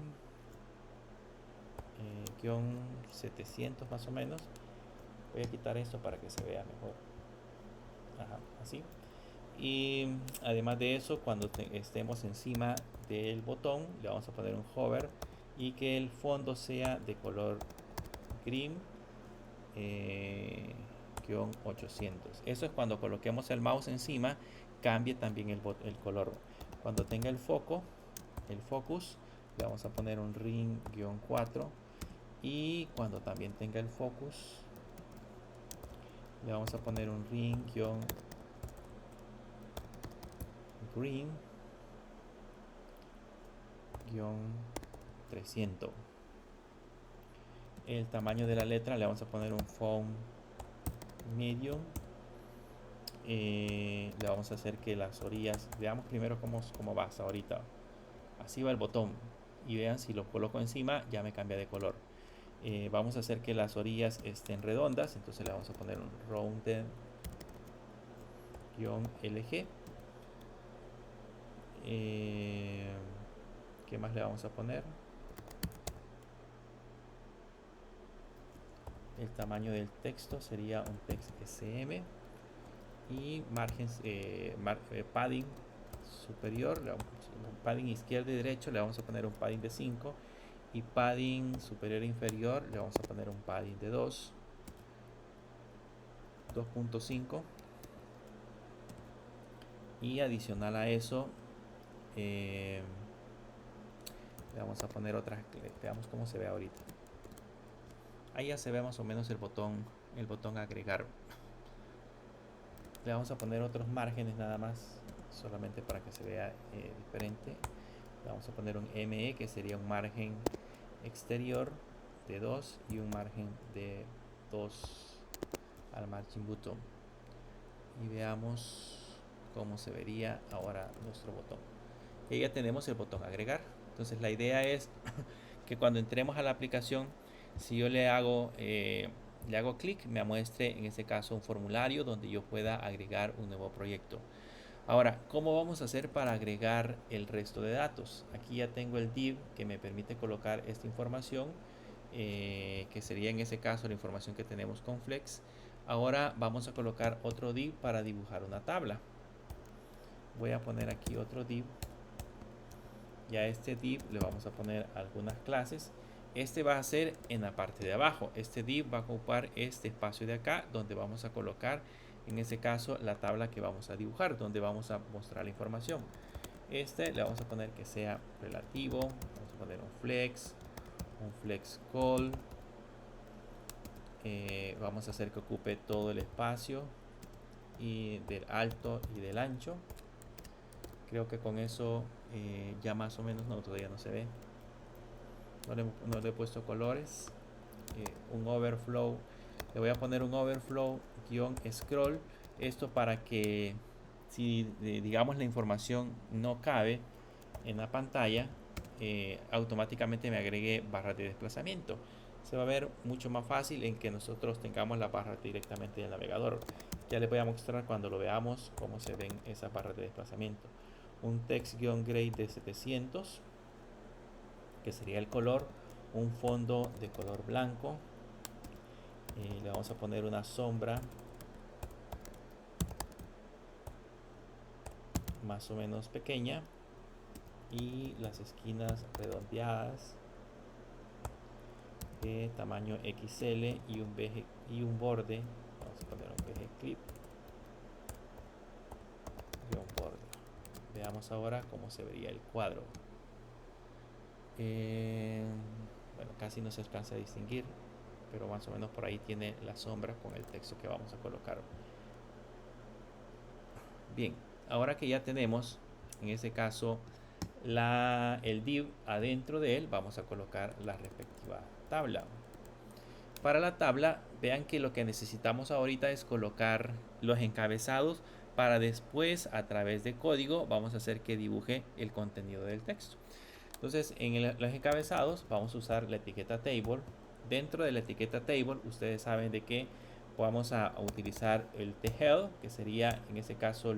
700 más o menos. Voy a quitar esto para que se vea mejor. Ajá, así. Y además de eso, cuando estemos encima del botón, le vamos a poner un hover y que el fondo sea de color green, 800. Eso es cuando coloquemos el mouse encima, cambie también el color. Cuando tenga el focus, le vamos a poner un ring-4, y cuando también tenga el focus, le vamos a poner un ring-green-300. El tamaño de la letra le vamos a poner un font medium. Le vamos a hacer que las orillas, veamos primero cómo va hasta ahorita. Así va el botón, y vean, si lo coloco encima ya me cambia de color. Vamos a hacer que las orillas estén redondas, entonces le vamos a poner un rounded-lg. ¿Qué más le vamos a poner? El tamaño del texto sería un text SM, y margens, padding superior, padding izquierdo y derecho le vamos a poner un padding de 5, y padding superior e inferior le vamos a poner un padding de 2.5, y adicional a eso le vamos a poner otras. Veamos cómo se ve ahorita. Ahí ya se ve más o menos el botón agregar. Le vamos a poner otros márgenes nada más, solamente para que se vea diferente. Le vamos a poner un ME, que sería un margen exterior de 2 y un margen de 2 al margin button. Y veamos cómo se vería ahora nuestro botón. Y ya tenemos el botón agregar. Entonces la idea es que cuando entremos a la aplicación, si yo le hago clic, me muestre en este caso un formulario donde yo pueda agregar un nuevo proyecto. Ahora, ¿cómo vamos a hacer para agregar el resto de datos? Aquí ya tengo el div que me permite colocar esta información, que sería en ese caso la información que tenemos con Flex. Ahora vamos a colocar otro div para dibujar una tabla. Voy a poner aquí otro div. Y a este div le vamos a poner algunas clases. Este va a ser en la parte de abajo. Este div va a ocupar este espacio de acá, donde vamos a colocar, en este caso, la tabla que vamos a dibujar, donde vamos a mostrar la información. Este le vamos a poner que sea relativo. Vamos a poner un flex call. Vamos a hacer que ocupe todo el espacio y del alto y del ancho. Creo que con eso ya más o menos, no, todavía no se ve. No le he puesto colores. Un overflow. Le voy a poner un overflow -scroll. Esto para que si digamos la información no cabe en la pantalla, automáticamente me agregue barras de desplazamiento. Se va a ver mucho más fácil en que nosotros tengamos la barra directamente del navegador. Ya les voy a mostrar cuando lo veamos cómo se ven esas barras de desplazamiento. Un text-grade de 700, que sería el color. Un fondo de color blanco. Le vamos a poner una sombra más o menos pequeña y las esquinas redondeadas de tamaño XL y un borde. Vamos a poner un veje clip y un borde. Veamos ahora cómo se vería el cuadro. Bueno, casi no se alcanza a distinguir, pero más o menos por ahí tiene la sombra con el texto que vamos a colocar. Bien, ahora que ya tenemos en este caso el div adentro de él, vamos a colocar la respectiva tabla. Para la tabla, vean que lo que necesitamos ahorita es colocar los encabezados para después, a través de código, vamos a hacer que dibuje el contenido del texto. Entonces, en los encabezados vamos a usar la etiqueta table. Dentro de la etiqueta table, ustedes saben de que vamos a utilizar el tHead, que sería en este caso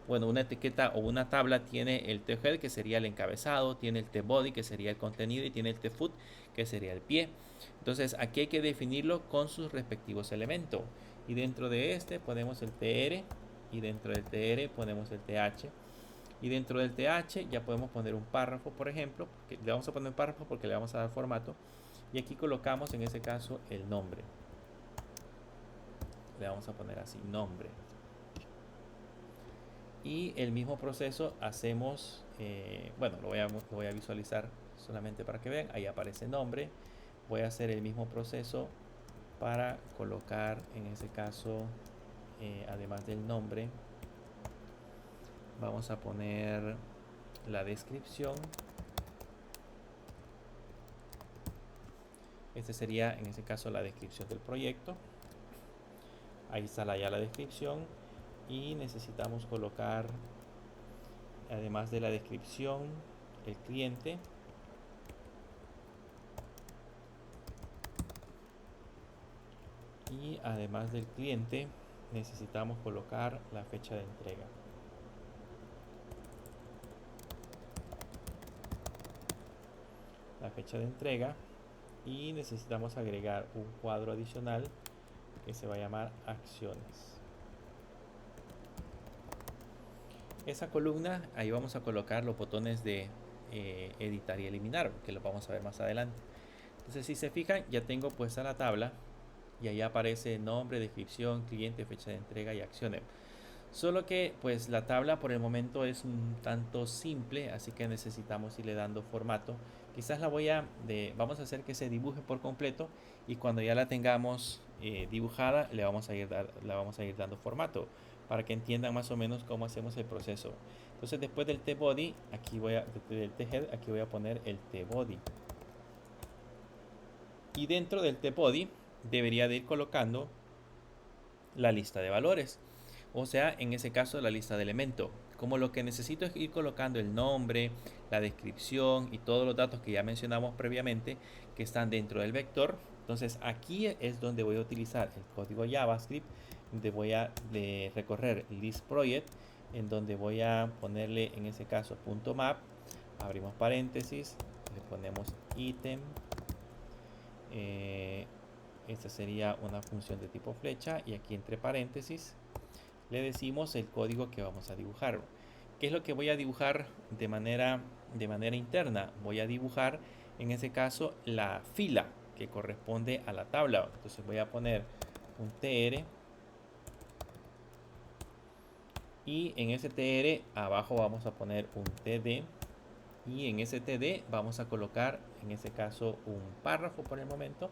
una etiqueta o una tabla tiene el tHead, que sería el encabezado, tiene el tBody, que sería el contenido, y tiene el tFoot, que sería el pie. Entonces aquí hay que definirlo con sus respectivos elementos. Y dentro de este ponemos el tr, y dentro del tr ponemos el th. Y dentro del th ya podemos poner un párrafo, por ejemplo. Le vamos a poner un párrafo porque le vamos a dar formato. Y aquí colocamos en este caso el nombre. Le vamos a poner así, nombre. Y el mismo proceso hacemos, bueno, lo voy a visualizar solamente para que vean. Ahí aparece nombre. Voy a hacer el mismo proceso para colocar en ese caso, además del nombre, vamos a poner la descripción. Este sería en ese caso la descripción del proyecto. Ahí está ya la descripción. Y necesitamos colocar, además de la descripción, el cliente. Y además del cliente necesitamos colocar la fecha de entrega. La fecha de entrega. Y necesitamos agregar un cuadro adicional que se va a llamar acciones. Esa columna, ahí vamos a colocar los botones de editar y eliminar, que lo vamos a ver más adelante. Entonces, si se fijan, ya tengo puesta la tabla y ahí aparece nombre, descripción, cliente, fecha de entrega y acciones. Solo que pues la tabla por el momento es un tanto simple, así que necesitamos irle dando formato. Quizás vamos a hacer que se dibuje por completo, y cuando ya la tengamos dibujada la vamos a ir dando formato para que entiendan más o menos cómo hacemos el proceso. Entonces, después del tBody, del tHead, aquí voy a poner el tBody. Y dentro del tbody debería de ir colocando la lista de valores, o sea, en ese caso la lista de elementos. Como lo que necesito es ir colocando el nombre, la descripción y todos los datos que ya mencionamos previamente que están dentro del vector. Entonces aquí es donde voy a utilizar el código JavaScript, donde voy a recorrer list project, en donde voy a ponerle en ese caso .map, abrimos paréntesis, le ponemos item, esta sería una función de tipo flecha, y aquí entre paréntesis le decimos el código que vamos a dibujar. ¿Qué es lo que voy a dibujar de manera interna? Voy a dibujar en ese caso la fila que corresponde a la tabla. Entonces voy a poner un tr, y en ese tr abajo vamos a poner un td, y en ese td vamos a colocar en ese caso un párrafo por el momento,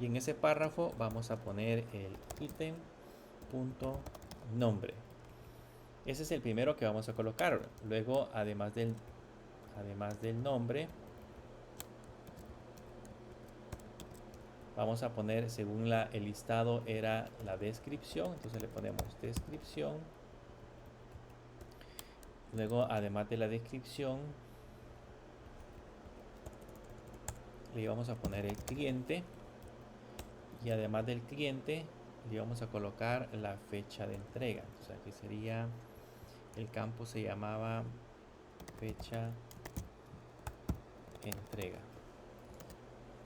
y en ese párrafo vamos a poner el item.nombre. Ese es el primero que vamos a colocar. Luego, además del nombre, vamos a poner, según el listado era la descripción, entonces le ponemos descripción. Luego, además de la descripción, le vamos a poner el cliente, y además del cliente le vamos a colocar la fecha de entrega. Entonces aquí sería, el campo se llamaba fecha entrega.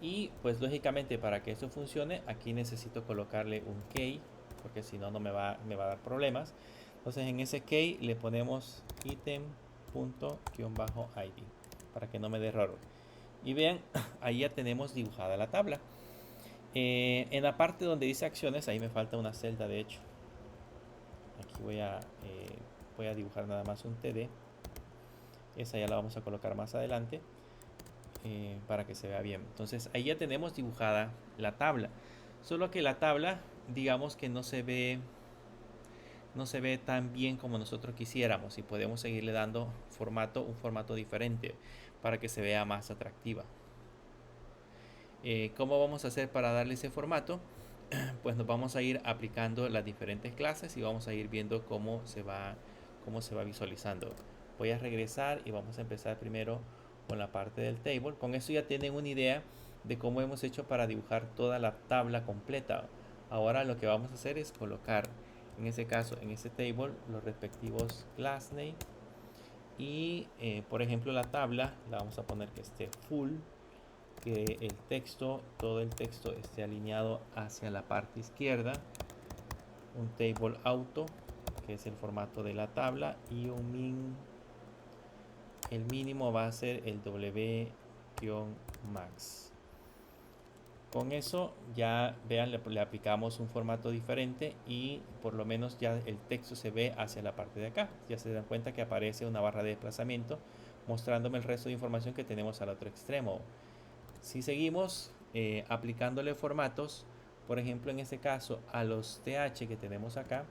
Y pues lógicamente para que eso funcione aquí necesito colocarle un key, porque si no me va a dar problemas. Entonces en ese key le ponemos item.id para que no me dé error. Y vean, ahí ya tenemos dibujada la tabla. En la parte donde dice acciones, ahí me falta una celda de hecho. Aquí voy a dibujar nada más un td. Esa ya la vamos a colocar más adelante. Para que se vea bien. Entonces ahí ya tenemos dibujada la tabla, solo que la tabla digamos que no se ve tan bien como nosotros quisiéramos, y podemos seguirle dando un formato diferente para que se vea más atractiva. ¿Cómo vamos a hacer para darle ese formato? Pues nos vamos a ir aplicando las diferentes clases y vamos a ir viendo cómo se va visualizando. Voy a regresar y vamos a empezar primero con la parte del table. Con eso ya tienen una idea de cómo hemos hecho para dibujar toda la tabla completa. Ahora lo que vamos a hacer es colocar, en ese caso, en ese table, los respectivos class name, y por ejemplo la tabla la vamos a poner que esté full, que el texto, todo el texto esté alineado hacia la parte izquierda, un table auto, que es el formato de la tabla, y el mínimo va a ser el w-max. Con eso ya vean, le aplicamos un formato diferente y por lo menos ya el texto se ve hacia la parte de acá. Ya se dan cuenta que aparece una barra de desplazamiento mostrándome el resto de información que tenemos al otro extremo. Si seguimos aplicándole formatos, por ejemplo en este caso a los TH que tenemos acá,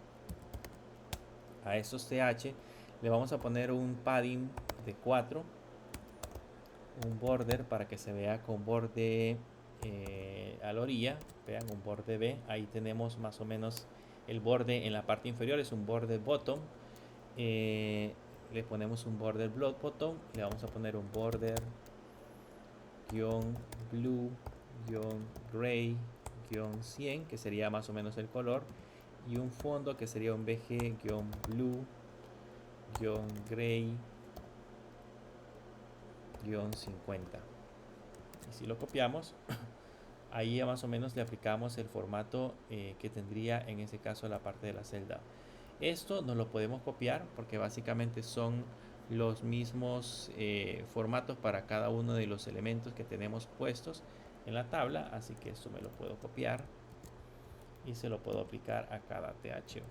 a esos TH le vamos a poner un padding de 4, un border para que se vea con borde a la orilla, vean, un borde B, ahí tenemos más o menos el borde en la parte inferior, es un border bottom. Le ponemos un border bottom, le vamos a poner un border blue gray 100, que sería más o menos el color, y un fondo que sería un bg blue gray 50. Y si lo copiamos, ahí ya más o menos le aplicamos el formato que tendría en ese caso la parte de la celda. Esto no lo podemos copiar porque básicamente son los mismos formatos para cada uno de los elementos que tenemos puestos en la tabla, así que esto me lo puedo copiar y se lo puedo aplicar a cada TH.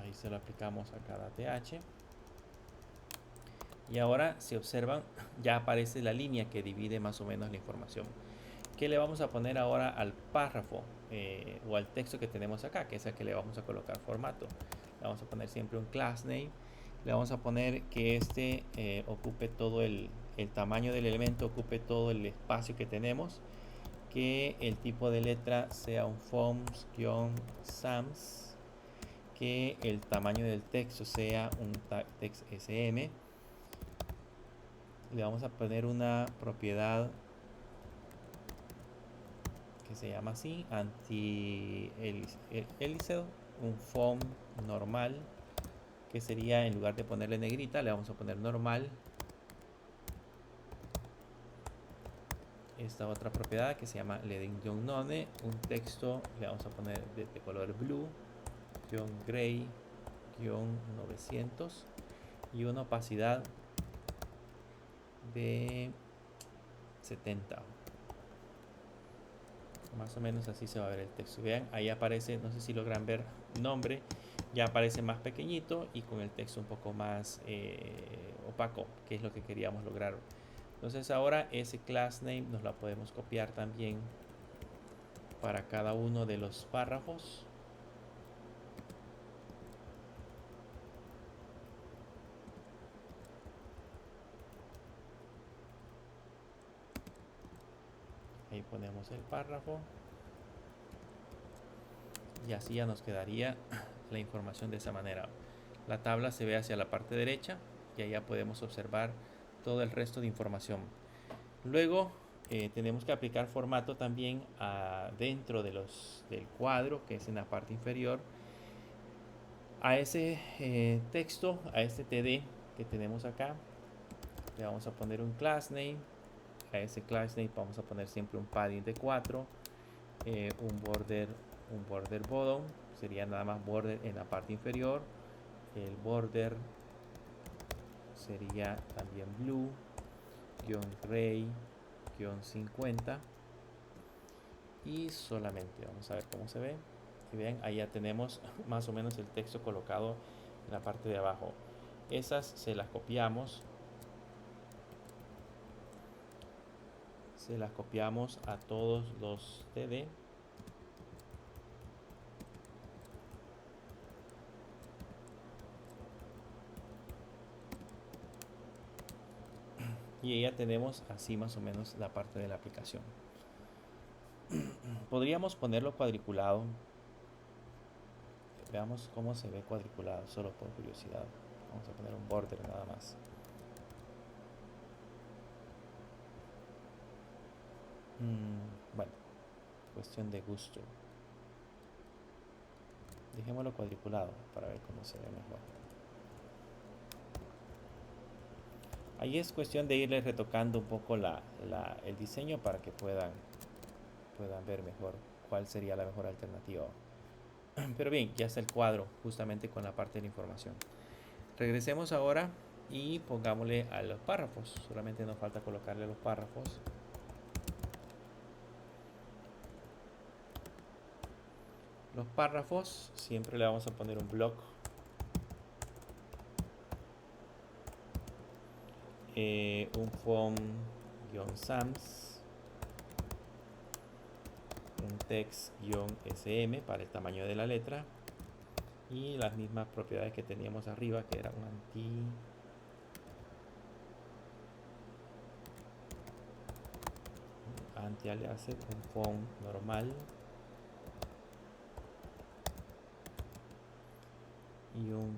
Ahí se lo aplicamos a cada TH. Y ahora, si observan, ya aparece la línea que divide más o menos la información. ¿Qué le vamos a poner ahora al párrafo o al texto que tenemos acá? Que es el que le vamos a colocar formato. Le vamos a poner siempre un class name. Le vamos a poner que este ocupe todo el tamaño del elemento, ocupe todo el espacio que tenemos. Que el tipo de letra sea un fonts-sans. Que el tamaño del texto sea un text SM. Le vamos a poner una propiedad que se llama así, anti-heliceo, un font normal, que sería, en lugar de ponerle negrita, le vamos a poner normal. Esta otra propiedad que se llama Leading-None, un texto le vamos a poner de color blue, gray, 900 y una opacidad de 70. Más o menos así se va a ver el texto. Vean, ahí aparece, no sé si logran ver nombre, ya aparece más pequeñito y con el texto un poco más opaco, que es lo que queríamos lograr. Entonces ahora ese class name nos la podemos copiar también para cada uno de los párrafos. Ahí ponemos el párrafo y así ya nos quedaría la información de esa manera. La tabla se ve hacia la parte derecha y allá podemos observar todo el resto de información. Luego tenemos que aplicar formato también dentro del cuadro, que es en la parte inferior, a ese texto, a este TD que tenemos acá. Le vamos a poner un class name. A ese class name vamos a poner siempre un padding de 4, un border bottom, sería nada más border en la parte inferior. El border sería también blue, gray, 50 y solamente vamos a ver cómo se ve. Y vean, ahí ya tenemos más o menos el texto colocado en la parte de abajo. Esas se las copiamos a todos los TD. Y ya tenemos así más o menos la parte de la aplicación. Podríamos ponerlo cuadriculado. Veamos cómo se ve cuadriculado, solo por curiosidad. Vamos a poner un border nada más. Bueno, cuestión de gusto. Dejémoslo cuadriculado para ver cómo se ve mejor. Ahí es cuestión de irle retocando un poco el diseño para que puedan ver mejor cuál sería la mejor alternativa. Pero bien, ya está el cuadro justamente con la parte de la información. Regresemos ahora y pongámosle a los párrafos. Solamente nos falta colocarle los párrafos. Los párrafos siempre le vamos a poner un block, un font-sans, un text-sm para el tamaño de la letra y las mismas propiedades que teníamos arriba, que era un anti-aliased, un font normal y un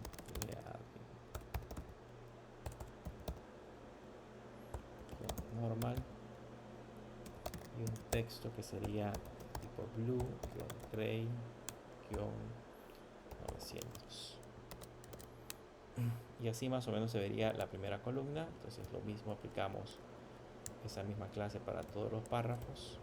normal y un texto que sería tipo blue, gray, 900. Y así más o menos se vería la primera columna. Entonces lo mismo, aplicamos esa misma clase para todos los párrafos.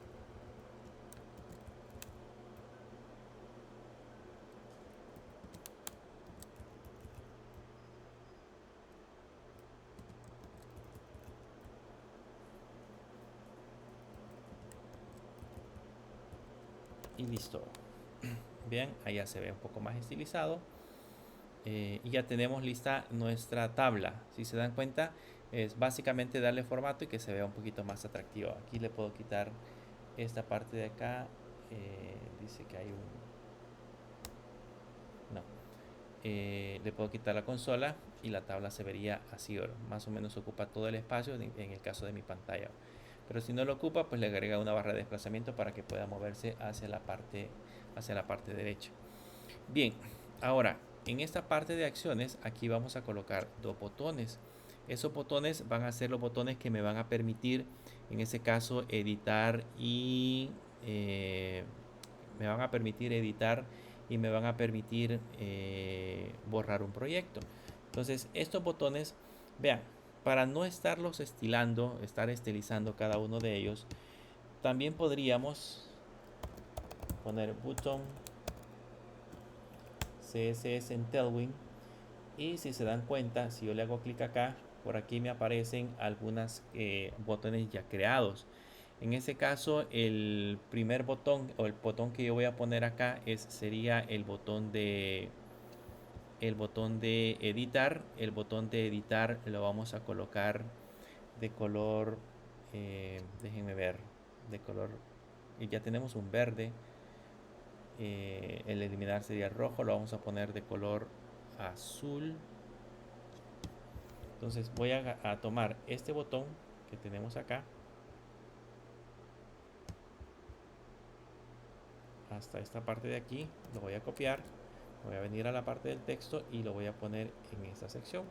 Y listo. Bien, allá se ve un poco más estilizado. Y ya tenemos lista nuestra tabla. Si se dan cuenta, es básicamente darle formato y que se vea un poquito más atractivo. Aquí le puedo quitar esta parte de acá dice que hay un... No. Le puedo quitar la consola y la tabla se vería así, más o menos ocupa todo el espacio en el caso de mi pantalla. Pero si no lo ocupa, pues le agrega una barra de desplazamiento para que pueda moverse hacia la parte derecha. Bien, ahora en esta parte de acciones aquí vamos a colocar dos botones. Esos botones van a ser los botones que me van a permitir, en este caso, editar y me van a permitir editar y me van a permitir borrar un proyecto. Entonces estos botones, vean, para no estarlos estar estilizando cada uno de ellos, también podríamos poner button CSS en Tailwind, y si se dan cuenta, si yo le hago clic acá, por aquí me aparecen algunos botones ya creados. En ese caso, el primer botón o el botón que yo voy a poner acá sería el botón de editar. El botón de editar lo vamos a colocar de color, déjenme ver, de color, ya tenemos un verde. El eliminar sería rojo, lo vamos a poner de color azul. Entonces voy a tomar este botón que tenemos acá hasta esta parte de aquí, lo voy a copiar, voy a venir a la parte del texto y lo voy a poner en esta sección.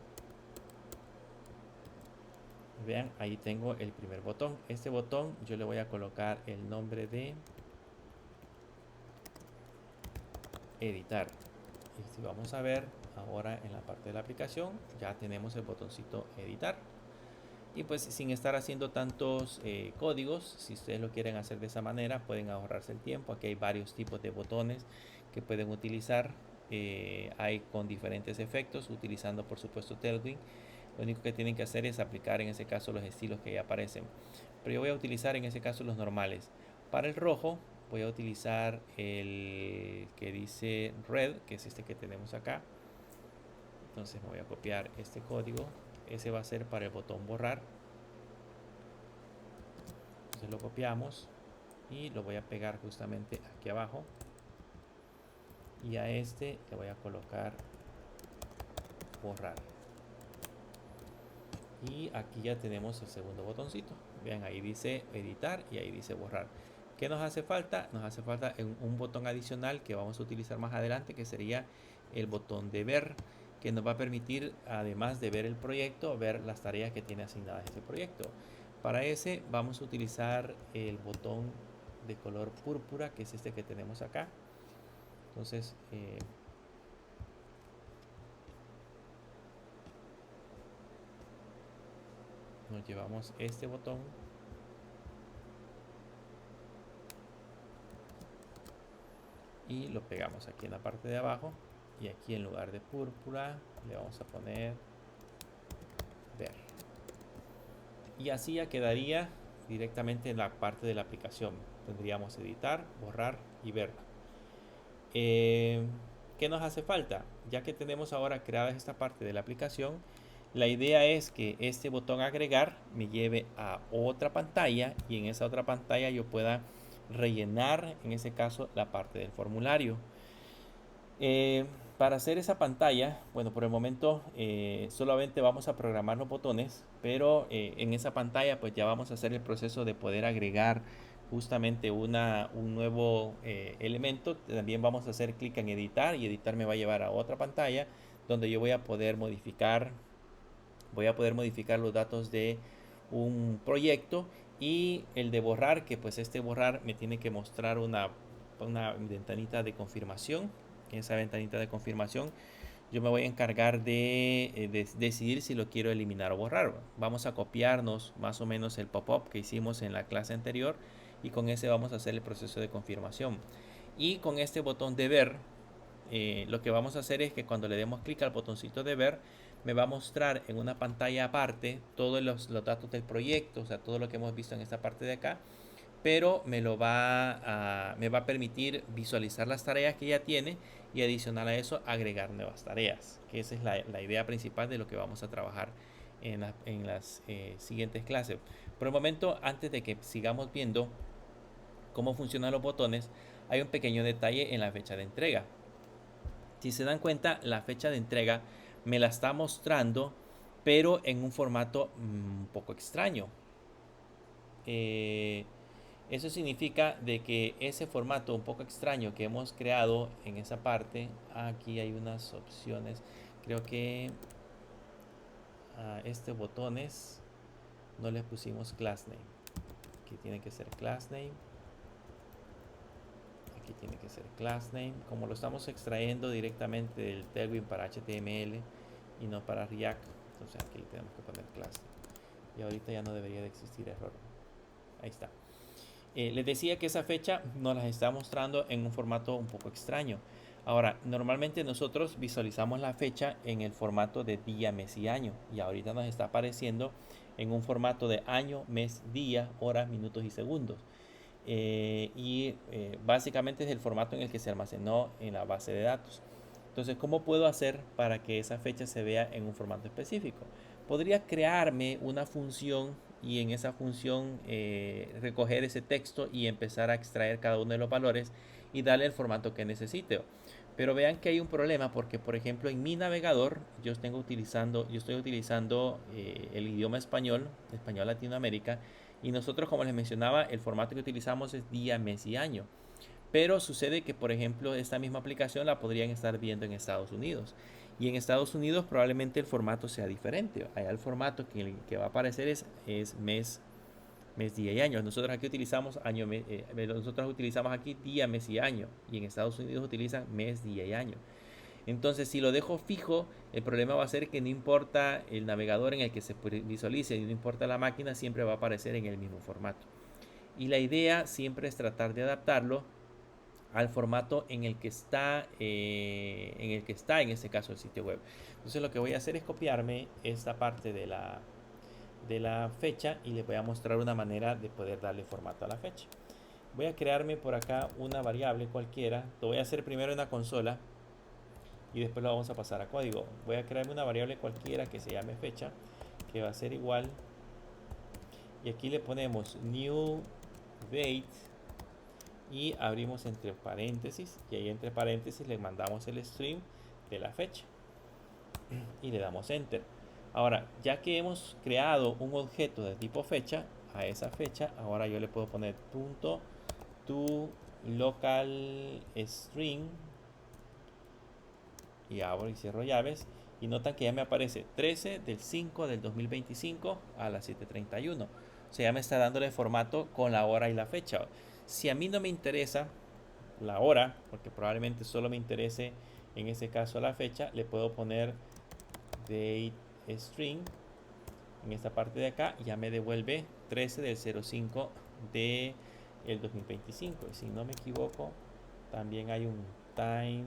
Vean, ahí tengo el primer botón. Este botón yo le voy a colocar el nombre de editar. Y si vamos a ver ahora en la parte de la aplicación, ya tenemos el botoncito editar. Y pues sin estar haciendo tantos códigos, si ustedes lo quieren hacer de esa manera, pueden ahorrarse el tiempo. Aquí hay varios tipos de botones que pueden utilizar. Hay con diferentes efectos, utilizando por supuesto Tailwind. Lo único que tienen que hacer es aplicar en ese caso los estilos que ya aparecen. Pero yo voy a utilizar en ese caso los normales. Para el rojo voy a utilizar el que dice red, que es este que tenemos acá. Entonces me voy a copiar este código. Ese va a ser para el botón borrar. Entonces lo copiamos y lo voy a pegar justamente aquí abajo. Y a este le voy a colocar borrar. Y aquí ya tenemos el segundo botoncito. Vean, ahí dice editar y ahí dice borrar. ¿Qué nos hace falta? Nos hace falta un botón adicional que vamos a utilizar más adelante, que sería el botón de ver, que nos va a permitir, además de ver el proyecto, ver las tareas que tiene asignadas este proyecto. Para ese vamos a utilizar el botón de color púrpura, que es este que tenemos acá. Entonces nos llevamos este botón y lo pegamos aquí en la parte de abajo, y aquí en lugar de púrpura le vamos a poner ver, y así ya quedaría directamente en la parte de la aplicación. Tendríamos editar, borrar y ver. ¿Qué nos hace falta? Ya que tenemos ahora creada esta parte de la aplicación, la idea es que este botón agregar me lleve a otra pantalla, y en esa otra pantalla yo pueda rellenar, en ese caso, la parte del formulario. Para hacer esa pantalla, bueno, por el momento solamente vamos a programar los botones, pero en esa pantalla pues ya vamos a hacer el proceso de poder agregar justamente un nuevo elemento. También vamos a hacer clic en editar, y editar me va a llevar a otra pantalla donde yo voy a poder modificar los datos de un proyecto, y el de borrar, que pues este borrar me tiene que mostrar una ventanita de confirmación. En esa ventanita de confirmación yo me voy a encargar de decidir si lo quiero eliminar o borrar. Vamos a copiarnos más o menos el pop-up que hicimos en la clase anterior, y con ese vamos a hacer el proceso de confirmación. Y con este botón de ver, lo que vamos a hacer es que cuando le demos clic al botoncito de ver, me va a mostrar en una pantalla aparte todos los datos del proyecto, o sea, todo lo que hemos visto en esta parte de acá, pero me va a permitir visualizar las tareas que ya tiene, y adicional a eso agregar nuevas tareas, que esa es la idea principal de lo que vamos a trabajar en las siguientes clases. Por el momento, antes de que sigamos viendo cómo funcionan los botones, hay un pequeño detalle en la fecha de entrega. Si se dan cuenta, la fecha de entrega me la está mostrando, pero en un formato un poco extraño. Eso significa de que ese formato un poco extraño que hemos creado en esa parte, aquí hay unas opciones. Creo que a este botones no le pusimos class name. Aquí tiene que ser class name. Aquí tiene que ser class name. Como lo estamos extrayendo directamente del Tailwind para HTML y no para React, entonces aquí le tenemos que poner class name. Y ahorita ya no debería de existir error. Ahí está. Les decía que esa fecha nos las está mostrando en un formato un poco extraño. Ahora, normalmente nosotros visualizamos la fecha en el formato de día, mes y año. Y ahorita nos está apareciendo en un formato de año, mes, día, horas, minutos y segundos. Básicamente es el formato en el que se almacenó en la base de datos. Entonces, ¿cómo puedo hacer para que esa fecha se vea en un formato específico? Podría crearme una función y en esa función recoger ese texto y empezar a extraer cada uno de los valores y darle el formato que necesite. Pero vean que hay un problema porque, por ejemplo, en mi navegador yo estoy utilizando el idioma español, español Latinoamérica, y nosotros, como les mencionaba, el formato que utilizamos es día, mes y año. Pero sucede que, por ejemplo, esta misma aplicación la podrían estar viendo en Estados Unidos. Y en Estados Unidos probablemente el formato sea diferente. Allá el formato que va a aparecer es mes, día y año. Nosotros aquí utilizamos nosotros utilizamos aquí día, mes y año. Y en Estados Unidos utilizan mes, día y año. Entonces, si lo dejo fijo, el problema va a ser que no importa el navegador en el que se visualice y no importa la máquina, siempre va a aparecer en el mismo formato. Y la idea siempre es tratar de adaptarlo al formato en el que está en este caso el sitio web. Entonces lo que voy a hacer es copiarme esta parte de la fecha y les voy a mostrar una manera de poder darle formato a la fecha. Voy a crearme por acá una variable cualquiera. Lo voy a hacer primero en la consola y después lo vamos a pasar a código. Voy a crearme una variable cualquiera que se llame fecha, que va a ser igual, y aquí le ponemos new date y abrimos entre paréntesis, y ahí entre paréntesis le mandamos el string de la fecha y le damos enter. Ahora, ya que hemos creado un objeto de tipo fecha, a esa fecha ahora yo le puedo poner punto to local string y abro y cierro llaves, y notan que ya me aparece 13 del 5 del 2025 a las 7:31. O sea, ya me está dándole formato con la hora y la fecha. Si a mí no me interesa la hora, porque probablemente solo me interese en este caso la fecha, le puedo poner date string en esta parte de acá y ya me devuelve 13 del 05 de el 2025. Y si no me equivoco, también hay un time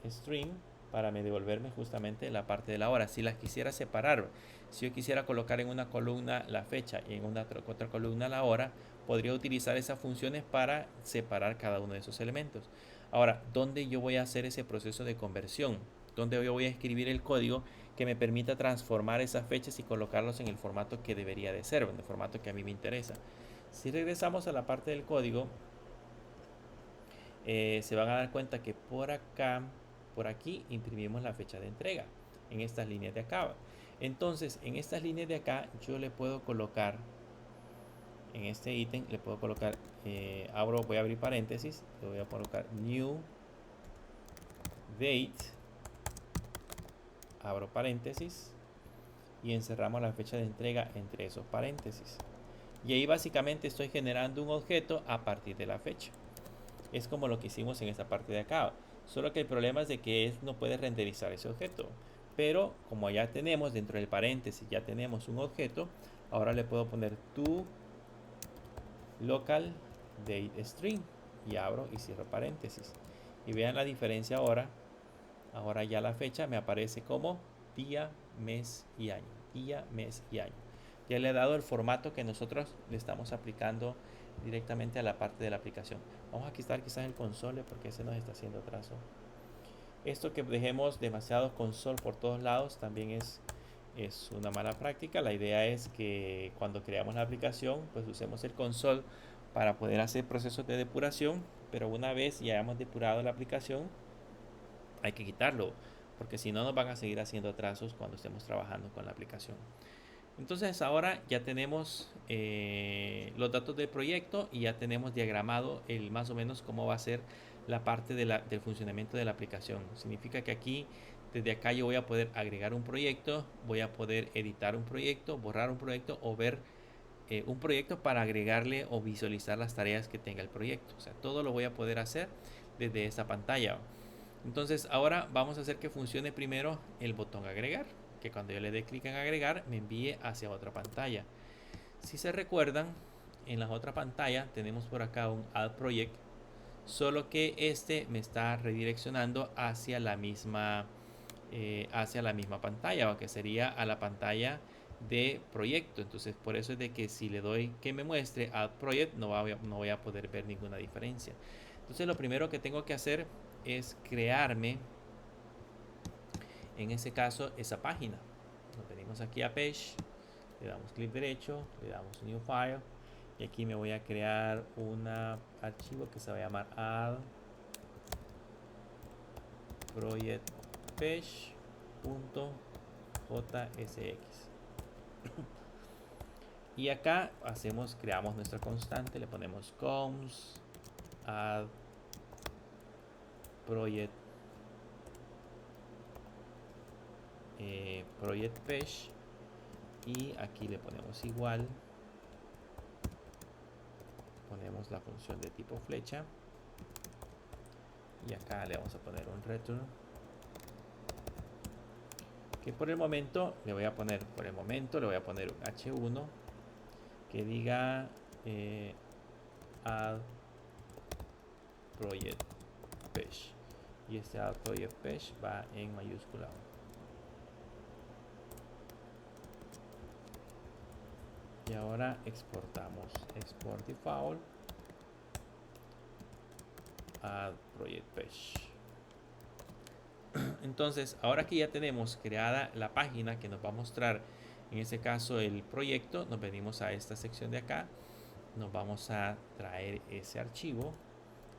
string para me devolverme justamente la parte de la hora. Si las quisiera separar, si yo quisiera colocar en una columna la fecha y en otra columna la hora, podría utilizar esas funciones para separar cada uno de esos elementos. Ahora, ¿dónde yo voy a hacer ese proceso de conversión? ¿Dónde yo voy a escribir el código que me permita transformar esas fechas y colocarlos en el formato que debería de ser, en el formato que a mí me interesa? Si regresamos a la parte del código, se van a dar cuenta que por acá, por aquí, imprimimos la fecha de entrega en estas líneas de acá. Entonces, en estas líneas de acá, yo le puedo colocar, en este ítem, le puedo colocar, voy a abrir paréntesis, le voy a colocar new date, abro paréntesis y encerramos la fecha de entrega entre esos paréntesis. Y ahí básicamente estoy generando un objeto a partir de la fecha. Es como lo que hicimos en esta parte de acá, solo que el problema es de que no puede renderizar ese objeto. Pero como ya tenemos dentro del paréntesis, ya tenemos un objeto, ahora le puedo poner to local date string y abro y cierro paréntesis. Y vean la diferencia ahora. Ahora ya la fecha me aparece como día, mes y año. Día, mes y año. Ya le he dado el formato que nosotros le estamos aplicando directamente a la parte de la aplicación. Vamos a quitar quizás el console porque ese nos está haciendo trazo. Esto que dejemos demasiados console por todos lados también es es una mala práctica. La idea es que cuando creamos la aplicación, pues usemos el console para poder hacer procesos de depuración, pero una vez ya hemos depurado la aplicación, hay que quitarlo, porque si no nos van a seguir haciendo atrasos cuando estemos trabajando con la aplicación. Entonces ahora ya tenemos los datos del proyecto y ya tenemos diagramado el más o menos cómo va a ser la parte del funcionamiento de la aplicación. Significa que aquí, desde acá yo voy a poder agregar un proyecto, voy a poder editar un proyecto, borrar un proyecto o ver un proyecto para agregarle o visualizar las tareas que tenga el proyecto. O sea, todo lo voy a poder hacer desde esta pantalla. Entonces ahora vamos a hacer que funcione primero el botón agregar, que cuando yo le dé clic en agregar me envíe hacia otra pantalla. Si se recuerdan, en la otra pantalla tenemos por acá un Add Project, solo que este me está redireccionando hacia la misma pantalla, o que sería a la pantalla de proyecto. Entonces por eso es de que si le doy que me muestre Add Project no voy a poder ver ninguna diferencia. Entonces lo primero que tengo que hacer es crearme, en ese caso, esa página. Nos venimos aquí a Page, le damos clic derecho, le damos New File y aquí me voy a crear un archivo que se va a llamar Add Project Page.jsx. Y acá creamos nuestra constante, le ponemos const add project project page y aquí le ponemos igual, ponemos la función de tipo flecha y acá le vamos a poner un return, que por el momento le voy a poner un h1 que diga add project page, y este add project page va en mayúscula. Y ahora exportamos, export default add project page. Entonces ahora que ya tenemos creada la página que nos va a mostrar en este caso el proyecto, nos venimos a esta sección de acá, nos vamos a traer ese archivo,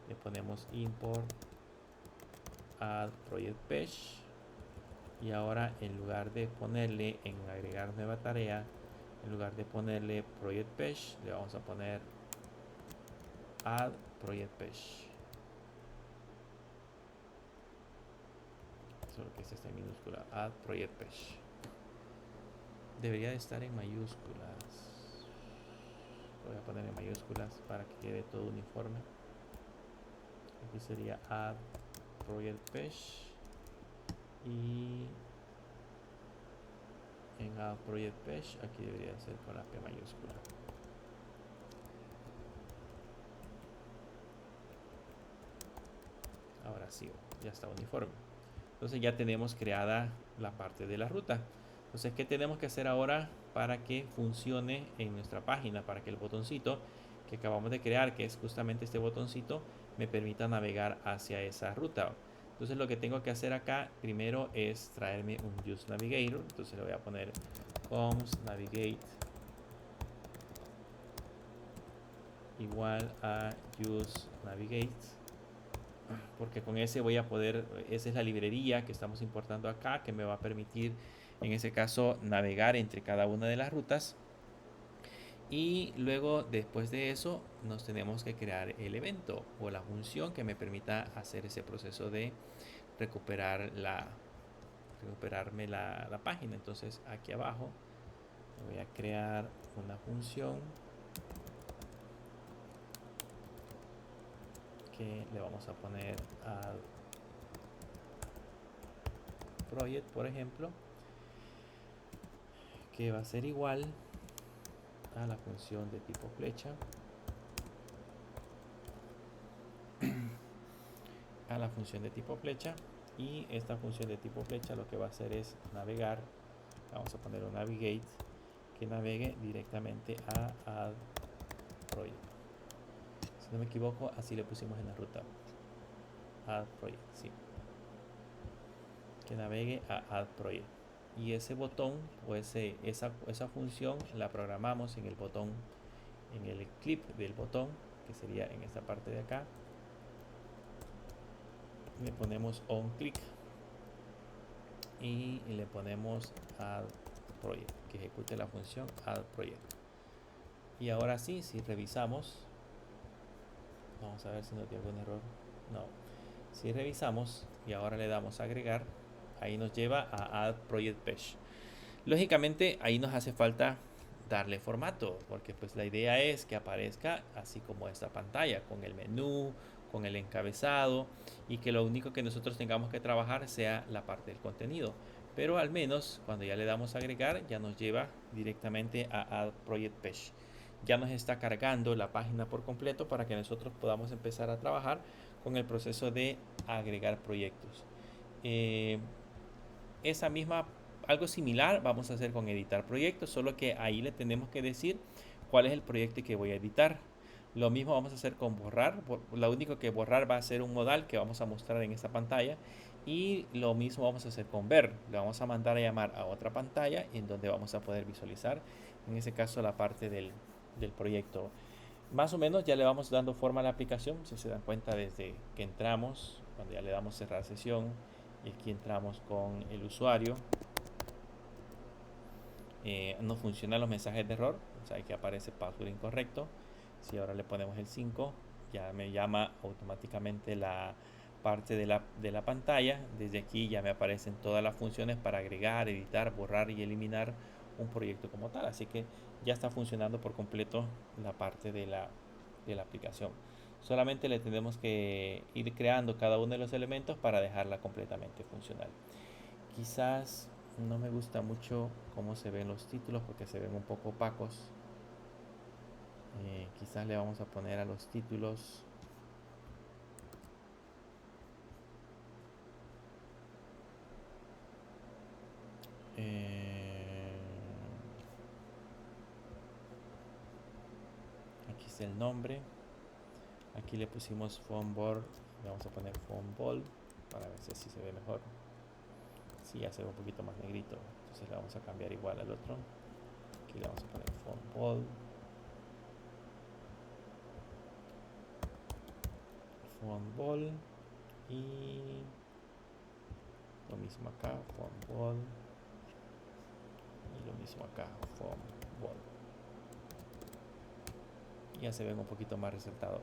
le ponemos import add project page y ahora en lugar de ponerle en agregar nueva tarea, en lugar de ponerle project page, le vamos a poner add project page, solo que este está en minúscula, add project page. Debería de estar en mayúsculas, lo voy a poner en mayúsculas para que quede todo uniforme. Aquí sería add project page y en add project page aquí debería ser con la P mayúscula. Ahora sí, ya está uniforme. Entonces ya tenemos creada la parte de la ruta. Entonces, ¿qué tenemos que hacer ahora para que funcione en nuestra página? Para que el botoncito que acabamos de crear, que es justamente este botoncito, me permita navegar hacia esa ruta. Entonces lo que tengo que hacer acá primero es traerme un use navigator. Entonces le voy a poner const navigate igual a use navigate, porque con ese voy a poder, esa es la librería que estamos importando acá, que me va a permitir en ese caso navegar entre cada una de las rutas. Y luego después de eso nos tenemos que crear el evento o la función que me permita hacer ese proceso de recuperarme la página. Entonces aquí abajo voy a crear una función que le vamos a poner al project, por ejemplo, que va a ser igual a la función de tipo flecha, y esta función de tipo flecha lo que va a hacer es navegar. Vamos a poner un navigate que navegue directamente a add project. Si no me equivoco, así le pusimos en la ruta, add project, sí, que navegue a add project. y ese botón o esa función la programamos en el botón, en el clip del botón, que sería en esta parte de acá. Le ponemos on click y le ponemos add project, que ejecute la función add project. Y ahora sí, si revisamos, vamos a ver si nos dio algún error. No, si revisamos y ahora le damos a agregar, ahí nos lleva a add project page. Lógicamente ahí nos hace falta darle formato, porque pues la idea es que aparezca así como esta pantalla, con el menú, con el encabezado, y que lo único que nosotros tengamos que trabajar sea la parte del contenido. Pero al menos cuando ya le damos a agregar, ya nos lleva directamente a Add Project Page. Ya nos está cargando la página por completo para que nosotros podamos empezar a trabajar con el proceso de agregar proyectos. Esa misma, algo similar vamos a hacer con editar proyectos, solo que ahí le tenemos que decir cuál es el proyecto que voy a editar. Lo mismo vamos a hacer con borrar. Lo único que borrar va a ser un modal que vamos a mostrar en esta pantalla. Y lo mismo vamos a hacer con ver. Le vamos a mandar a llamar a otra pantalla en donde vamos a poder visualizar, en ese caso, la parte del proyecto. Más o menos ya le vamos dando forma a la aplicación. Si se dan cuenta, desde que entramos, cuando ya le damos cerrar sesión, y aquí entramos con el usuario, no funcionan los mensajes de error, o sea, que aparece password incorrecto. Si ahora le ponemos el 5, ya me llama automáticamente la parte de la pantalla. Desde aquí ya me aparecen todas las funciones para agregar, editar, borrar y eliminar un proyecto como tal. Así que ya está funcionando por completo la parte de la aplicación. Solamente le tenemos que ir creando cada uno de los elementos para dejarla completamente funcional. Quizás no me gusta mucho cómo se ven los títulos porque se ven un poco opacos. Quizás le vamos a poner a los títulos aquí está el nombre. Aquí le pusimos phone board, le vamos a poner phone ball para ver si así se ve mejor. Si ya se ve un poquito más negrito, entonces le vamos a cambiar igual al otro. Aquí le vamos a poner phone ball, phone ball, y lo mismo acá, phone ball, y lo mismo acá, phone ball. Ya se ven un poquito más resaltado.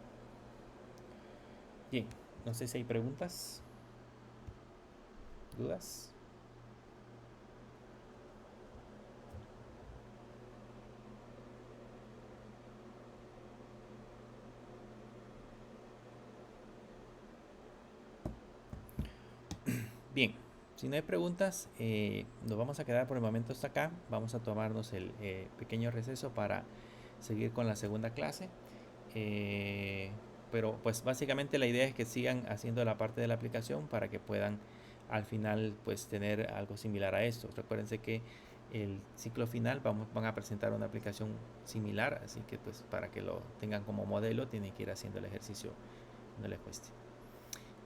Bien, no sé si hay preguntas, dudas. Bien, si no hay preguntas, nos vamos a quedar por el momento hasta acá. Vamos a tomarnos el pequeño receso para seguir con la segunda clase. Pero pues básicamente la idea es que sigan haciendo la parte de la aplicación para que puedan al final pues tener algo similar a esto. Recuérdense que el ciclo final van a presentar una aplicación similar, así que pues para que lo tengan como modelo tienen que ir haciendo el ejercicio, no les cueste.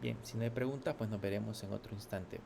Bien, si no hay preguntas, pues nos veremos en otro instante.